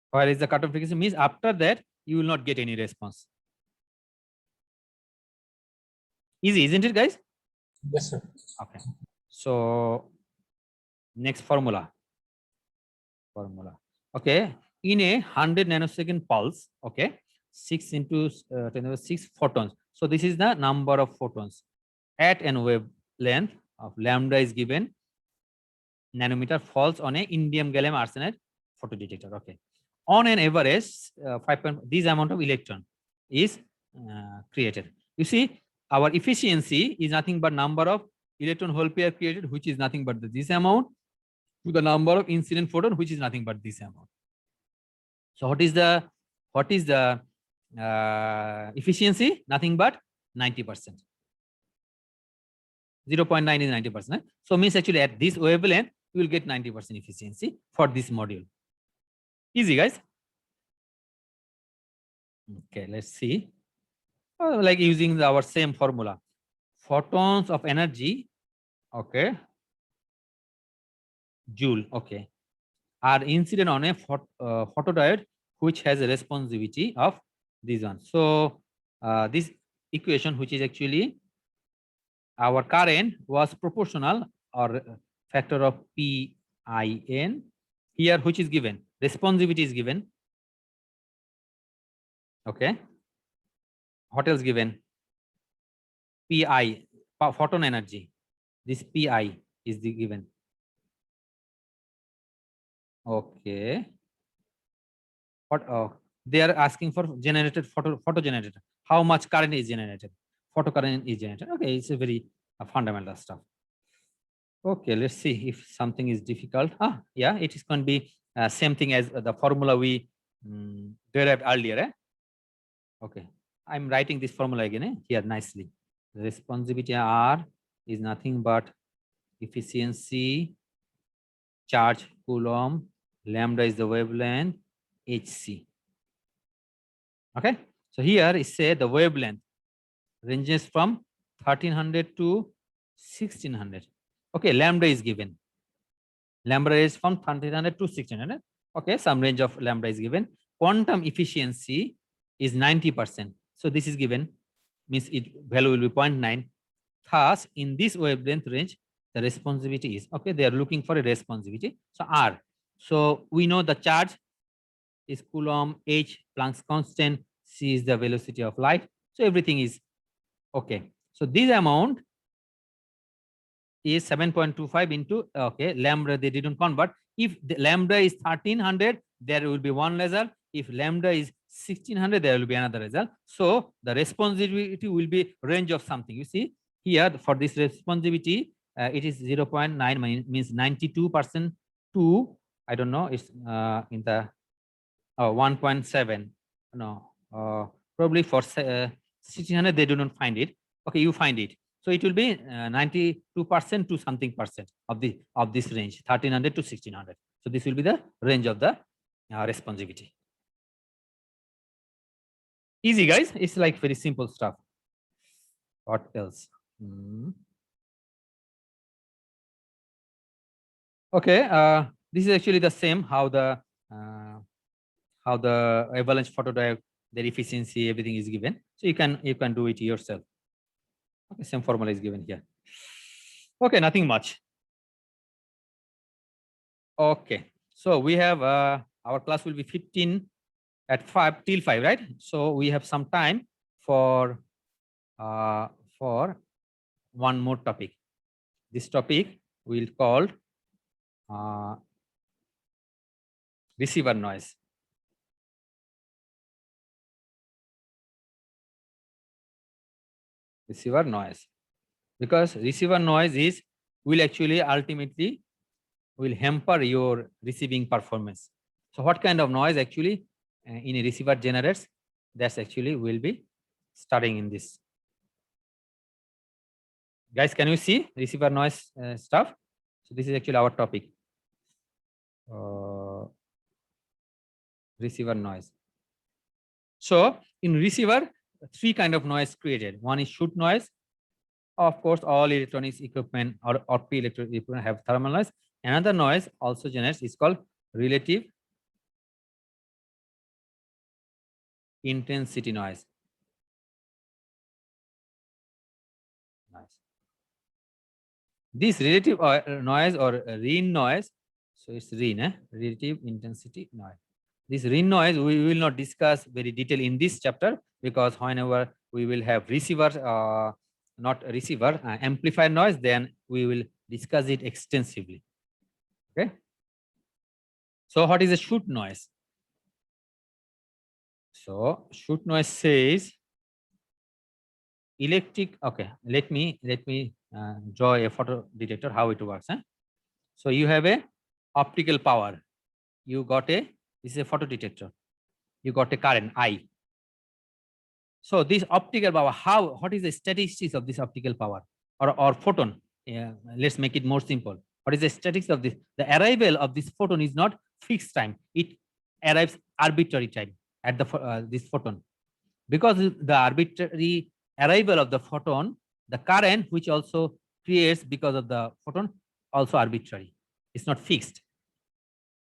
Where is the cutoff frequency? Means after that you will not get any response. Easy, isn't it, guys? Yes, sir. Okay. So next formula. Okay. In a 100 nanosecond pulse, okay, 6 into 10⁶ photons. So this is the number of photons at an wavelength of lambda is given nanometer falls on a indium gallium arsenide photodetector. Okay. On an average, 5. This amount of electron is created. You see, our efficiency is nothing but number of electron hole pair created, which is nothing but this amount, to the number of incident photon, which is nothing but this amount. So what is the efficiency? Nothing but 90%. 0.9 is 90%. So means actually at this wavelength, you will get 90% efficiency for this module. Easy, guys. Okay, let's see. Like using our same formula. Photons of energy, okay, joule, okay, are incident on a photodiode which has a responsivity of this one. So this equation, which is actually our current, was proportional or factor of PIN here, which is given. Responsivity is given. Okay. What else given? PI, photon energy. This PI is the given. Okay. What? They are asking for generated photo generator. How much current is generated? Photo current is generated. Okay, it's a very fundamental stuff. Okay, let's see if something is difficult. Yeah, it is going to be same thing as the formula we derived earlier. Okay, I'm writing this formula again here nicely. The responsivity R is nothing but efficiency, charge coulomb, lambda is the wavelength, HC. Okay, so here it says the wavelength ranges from 1300 to 1600. Okay, lambda is given. Lambda is from 1300 to 1600. Okay, some range of lambda is given. Quantum efficiency is 90%. So this is given, means it value will be 0.9. Thus, in this wavelength range, the responsivity is, okay, they are looking for a responsivity. So R. So we know the charge is Coulomb, H, Planck's constant, C is the velocity of light. So everything is okay. So this amount is 7.25 into, okay, lambda, they didn't convert. If the lambda is 1300, there will be one result. If lambda is 1600, there will be another result. So the responsivity will be range of something. You see here for this responsivity, it is 0.9, means 92% to, I don't know, it's in the 1.7. No, probably for 1600, they do not find it. Okay, you find it. So it will be 92% to something percent of this range, 1300 to 1600. So this will be the range of the responsivity. Easy, guys. It's like very simple stuff. What else? Okay, this is actually the same how the avalanche photodiode, their efficiency, everything is given. So you can do it yourself. Okay, same formula is given here. Okay, nothing much. Okay, so we have our class will be 15 at 5 till 5, right? So we have some time for one more topic. This topic we'll call receiver noise. Receiver noise, because receiver noise will actually ultimately will hamper your receiving performance. So what kind of noise actually in a receiver generates? That's actually will be starting in this. Guys, can you see receiver noise stuff? So this is actually our topic. Receiver noise. So in receiver, 3 kind of noise created. One is shoot noise. Of course, all electronics equipment or optoelectronic equipment have thermal noise. Another noise also generates is called relative intensity noise. This relative noise or RIN noise, so it's RIN, relative intensity noise. This RIN noise we will not discuss very detail in this chapter, because whenever we will have receiver, not receiver, amplifier noise, then we will discuss it extensively. Okay. So what is a shoot noise? So shoot noise says electric. Okay, let me draw a photo detector, how it works. So you have a optical power. You got a, this is a photo detector. You got a current I. So this optical power, what is the statistics of this optical power or photon? Yeah, let's make it more simple. What is the statistics of this? The arrival of this photon is not fixed time. It arrives arbitrary time at the this photon. Because the arbitrary arrival of the photon, the current which also creates because of the photon also arbitrary. It's not fixed.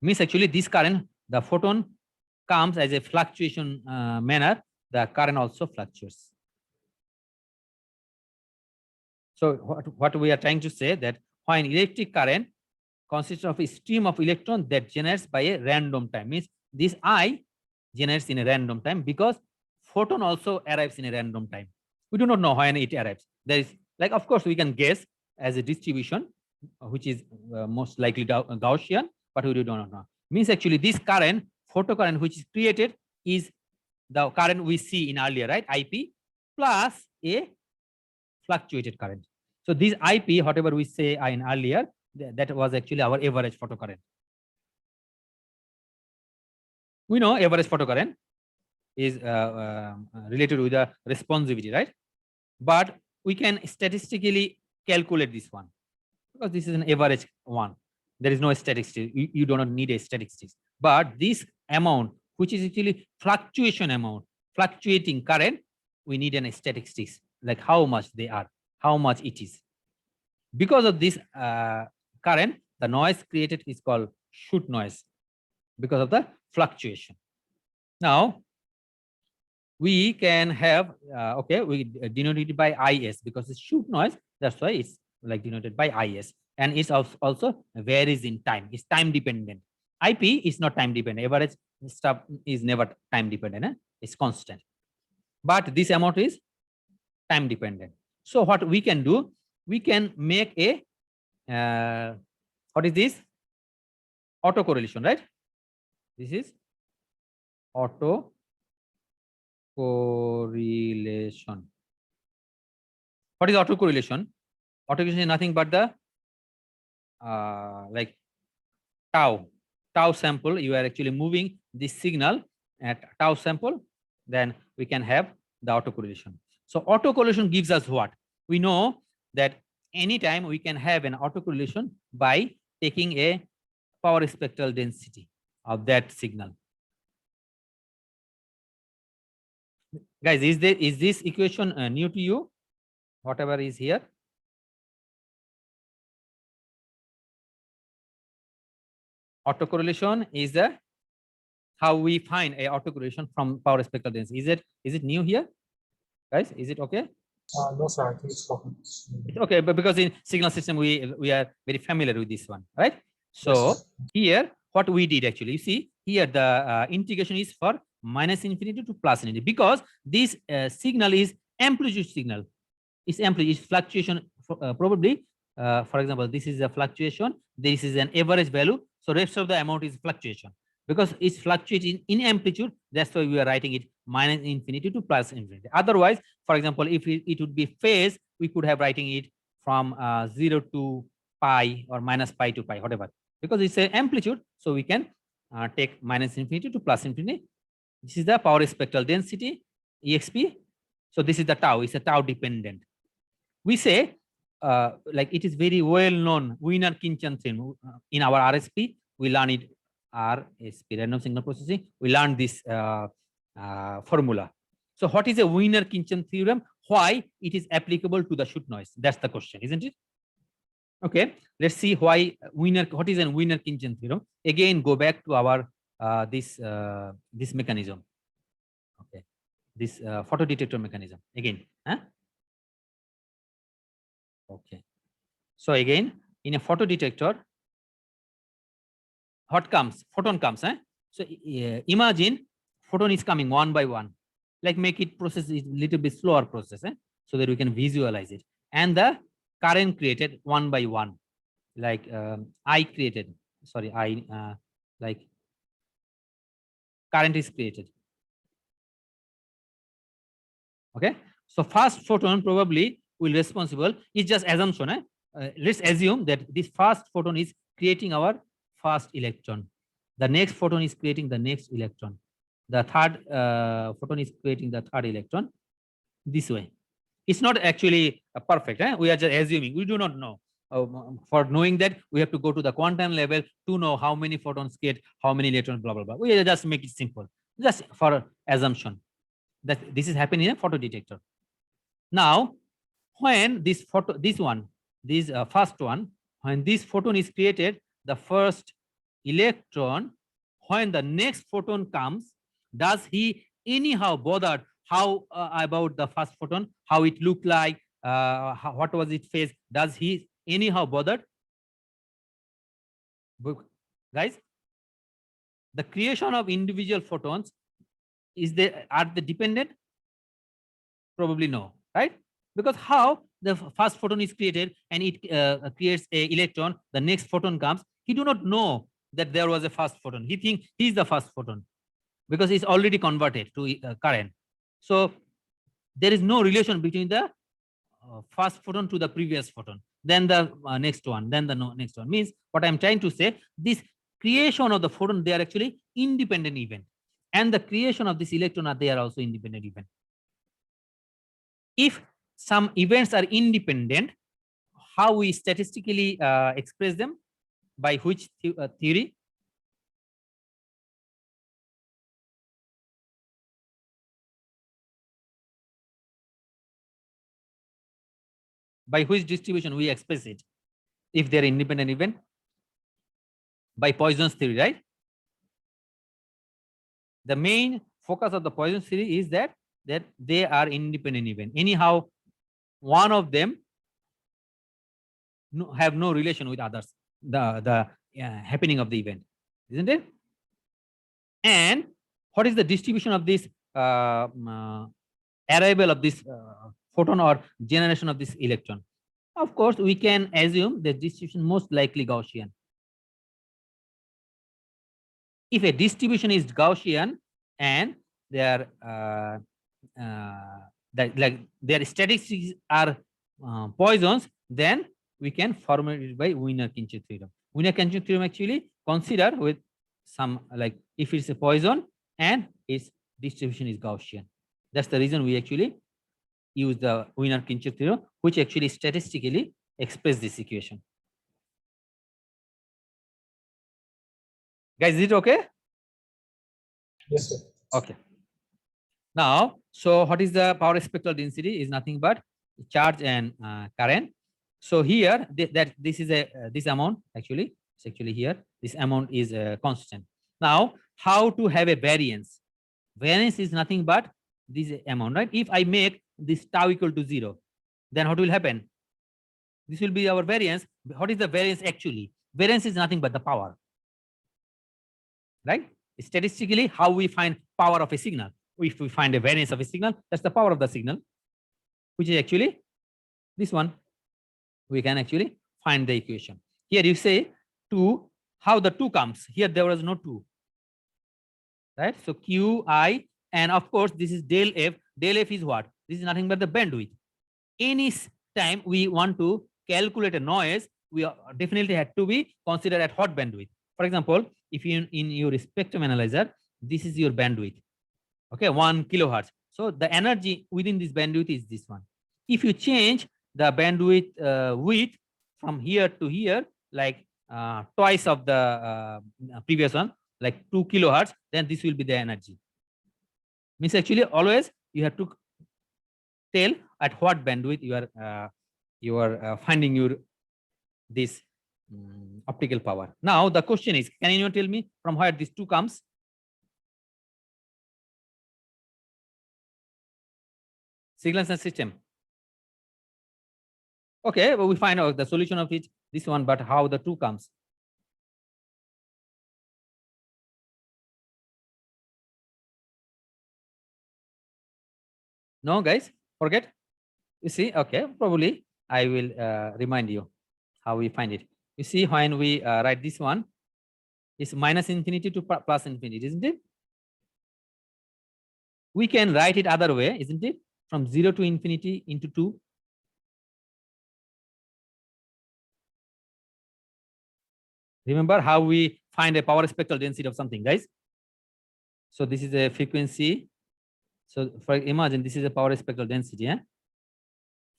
Means actually this current, the photon comes as a fluctuation manner, the current also fluctuates. So what we are trying to say that when electric current consists of a stream of electron that generates by a random time, means this I generates in a random time because photon also arrives in a random time. We do not know when it arrives. There is, like, of course we can guess as a distribution, which is most likely Gaussian, but we do not know. Means actually this current, photocurrent which is created is the current we see in earlier, right? IP plus a fluctuated current. So this IP, whatever we say in earlier, that was actually our average photocurrent. We know average photocurrent is related with the responsivity, right? But we can statistically calculate this one because this is an average one. There is no statistics. You do not need a statistics. But this amount, which is actually fluctuation amount, fluctuating current, we need an statistics, like how much they are, how much it is. Because of this current, the noise created is called shoot noise because of the fluctuation. Now, we can have, okay, we denote it by IS because it's shoot noise. That's why it's like denoted by IS. And it's also varies in time. It's time dependent. IP is not time dependent. Average stuff is never time dependent. It's constant. But this amount is time dependent. So what we can do, we can make a, what is this? Autocorrelation, right? This is autocorrelation. What is autocorrelation? Autocorrelation is nothing but the like tau sample. You are actually moving this signal at tau sample, then we can have the autocorrelation. So autocorrelation gives us what? We know that anytime we can have an autocorrelation by taking a power spectral density of that signal. Guys, is this equation new to you? Whatever is here. Autocorrelation is the how we find a autocorrelation from power spectral density. Is it new here, guys? Is it okay? No, sir. I think it's common. It's okay, but because in signal system we are very familiar with this one, right? So Yes, here what we did actually, you see here the integration is for minus infinity to plus infinity because this signal is amplitude signal. It's amplitude, it's fluctuation. Probably, for example, this is a fluctuation. This is an average value. So rest of the amount is fluctuation because it's fluctuating in amplitude. That's why we are writing it minus infinity to plus infinity. Otherwise, for example, if it would be phase, we could have writing it from 0 to pi or minus pi to pi, whatever. Because it's an amplitude, so we can take minus infinity to plus infinity. This is the power spectral density, EXP. So this is the tau. It's a tau dependent. We say, like it is very well known, Wiener-Khinchan theorem. In our RSP, we learn it, RSP, random signal processing. We learn this formula. So what is a Wiener-Khinchan theorem? Why it is applicable to the shoot noise? That's the question, isn't it? Okay, let's see why what is a Wiener-Khinchan theorem? Again, go back to our this mechanism. Okay, this photodetector mechanism again. Okay, so again in a photodetector, what comes? Photon comes. So imagine photon is coming one by one. Like make it process is little bit slower process, so that we can visualize it. And the current created one by one, like I created sorry, like current is created. Okay, so first photon probably will responsible, is just assumption. Let's assume that this first photon is creating our first electron. The next photon is creating the next electron. The third photon is creating the third electron. This way. It's not actually perfect. We are just assuming. We do not know. For knowing that, we have to go to the quantum level to know how many photons create how many electrons, blah, blah, blah. We just make it simple, just for assumption that this is happening in a photodetector. Now, when this first one, when this photon is created, the first electron, when the next photon comes, does he anyhow bothered how about the first photon, how it looked like, what was its phase? Does he anyhow bothered? Guys, the creation of individual photons, are they dependent? Probably no, right? Because how the first photon is created and it creates a electron, the next photon comes, he do not know that there was a first photon. He thinks he's the first photon because it's already converted to current. So there is no relation between the first photon to the previous photon, then the next one, then the next one. Means what I'm trying to say, this creation of the photon, they are actually independent event, and the creation of this electron, they are also independent event. If some events are independent, how we statistically express them? By which theory? By which distribution we express it if they're independent event? By Poisson's theory, right? The main focus of the Poisson's theory is that they are independent event. Anyhow, one of them have no relation with others, the happening of the event, isn't it? And what is the distribution of this arrival of this photon or generation of this electron? Of course, we can assume the distribution most likely Gaussian. If a distribution is Gaussian and their their statistics are Poisson's, then we can formulate it by Wiener-Kincher theorem. Wiener-Kincher theorem actually consider with some, like, if it's a Poisson and its distribution is Gaussian. That's the reason we actually use the Wiener-Kincher theorem, which actually statistically express this equation. Guys, is it okay? Yes, sir. Okay. Now, so what is the power spectral density? Is nothing but charge and current. So here, this is this amount actually. It's actually here. This amount is constant. Now, how to have a variance? Variance is nothing but this amount, right? If I make this tau equal to 0, then what will happen? This will be our variance. What is the variance actually? Variance is nothing but the power, right? Statistically, how we find power of a signal? If we find a variance of a signal, that's the power of the signal, which is actually this one. We can actually find the equation. Here you say 2, how the 2 comes? Here there was no 2, right? So Qi, and of course this is del F. Del F is what? This is nothing but the bandwidth. Any time we want to calculate a noise, we definitely had to be considered at what bandwidth. For example, if you in your spectrum analyzer, this is your bandwidth, okay, 1 kilohertz. So the energy within this bandwidth is this one. If you change the bandwidth width from here to here, like twice of the previous one, like 2 kilohertz, then this will be the energy. Means actually always you have to tell at what bandwidth you are finding your this optical power. Now the question is, can anyone tell me from where this 2 comes? Signals and system. Okay, but we find out the solution of it, this one, but how the 2 comes? No, guys, forget. You see, okay, probably I will remind you how we find it. You see, when we write this one, It's minus infinity to plus infinity, isn't it? We can write it other way, isn't it? From 0 to infinity into 2. Remember how we find a power spectral density of something, guys? So this is a frequency. So for imagine this is a power spectral density. Yeah?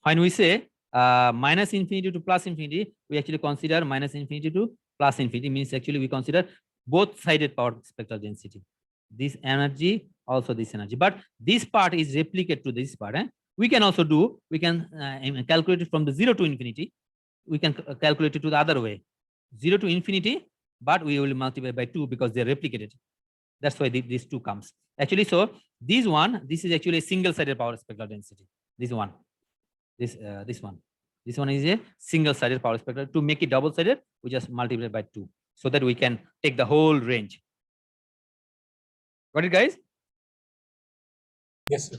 When we say minus infinity to plus infinity, we actually consider minus infinity to plus infinity, means actually we consider both sided power spectral density. This energy, also this energy. But this part is replicated to this part. We can also do, we can calculate it from the 0 to infinity. We can calculate it to the other way. 0 to infinity, but we will multiply by 2 because they're replicated. That's why these 2 comes. Actually, so this is actually a single-sided power spectral density. This one. This one is a single-sided power spectral. To make it double-sided, we just multiply by 2 so that we can take the whole range. Got it, guys? Yes, sir.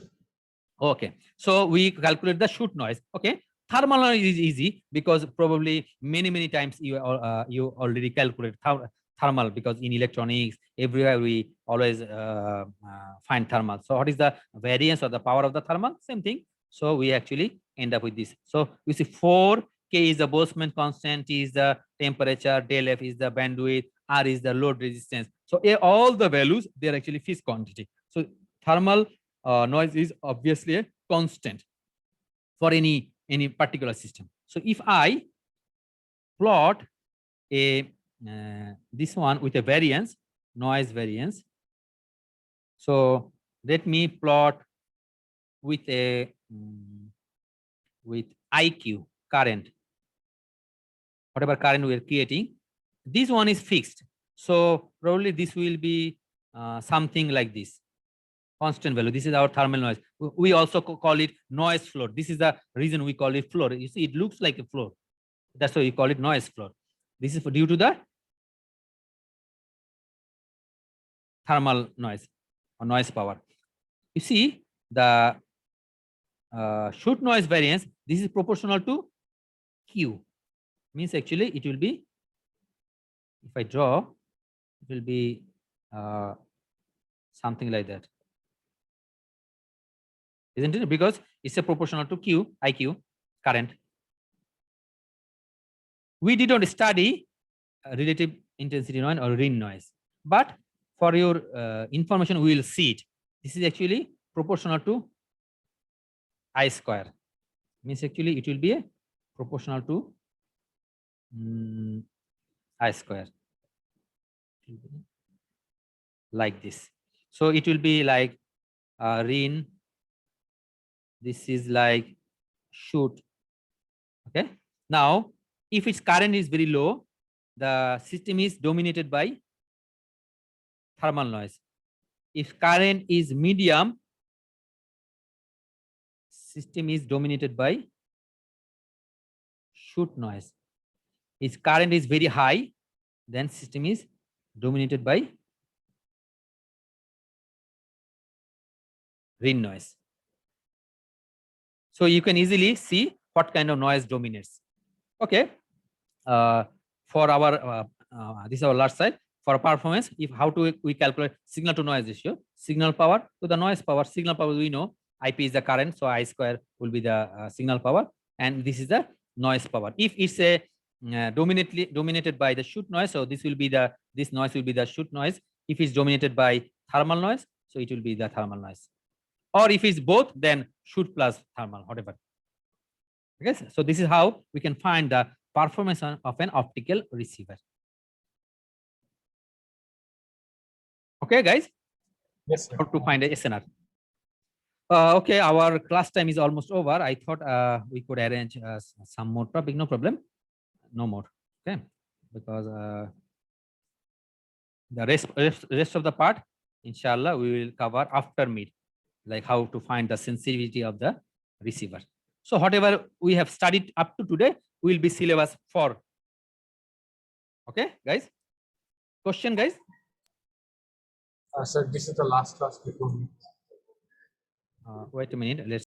Okay. So we calculate the shoot noise. Okay. Thermal noise is easy because probably many times you already calculate thermal, because in electronics everywhere we always find thermal. So what is the variance or the power of the thermal? Same thing. So we actually end up with this. So we see 4 K is the Boltzmann constant, T is the temperature, del F is the bandwidth, R is the load resistance. So all the values, they are actually phase quantity. So thermal noise is obviously a constant for any particular system. So if I plot a this one with a variance, noise variance. So let me plot with a with IQ, current, whatever current we are creating. This one is fixed. So probably this will be something like this. Constant value. This is our thermal noise. We also call it noise floor. This is the reason we call it floor. You see, it looks like a floor. That's why we call it noise floor. This is due to the thermal noise or noise power. You see, the shoot noise variance, this is proportional to Q. Means actually it will be, if I draw, it will be something like that. Isn't it? Because it's a proportional to Q, IQ, current. We did not study relative intensity noise or ring noise, but for your information, we will see it. This is actually proportional to I square. Means actually it will be a proportional to I square, like this. So it will be like rin. This is like shoot. Okay. Now, if its current is very low, the system is dominated by thermal noise. If current is medium, system is dominated by shoot noise. If current is very high, then system is dominated by ring noise. So you can easily see what kind of noise dominates. Okay. For our this is our last slide. For performance, if how to we calculate signal to noise ratio, signal power to the noise power. Signal power we know IP is the current, so I square will be the signal power, and this is the noise power. If it's a dominated by the shoot noise, so this noise will be the shoot noise. If it's dominated by thermal noise, so it will be the thermal noise. Or if it's both, then shoot plus thermal, whatever. Okay, so this is how we can find the performance of an optical receiver. Okay, guys. Yes, sir. How to find a SNR. Okay, our class time is almost over. I thought we could arrange some more topic. No problem. No more. Okay, because the rest of the part, inshallah, we will cover after mid, like how to find the sensitivity of the receiver. So whatever we have studied up to today will be syllabus 4. Okay, guys. Question, guys. Sir, this is the last class before me. Wait a minute. Let's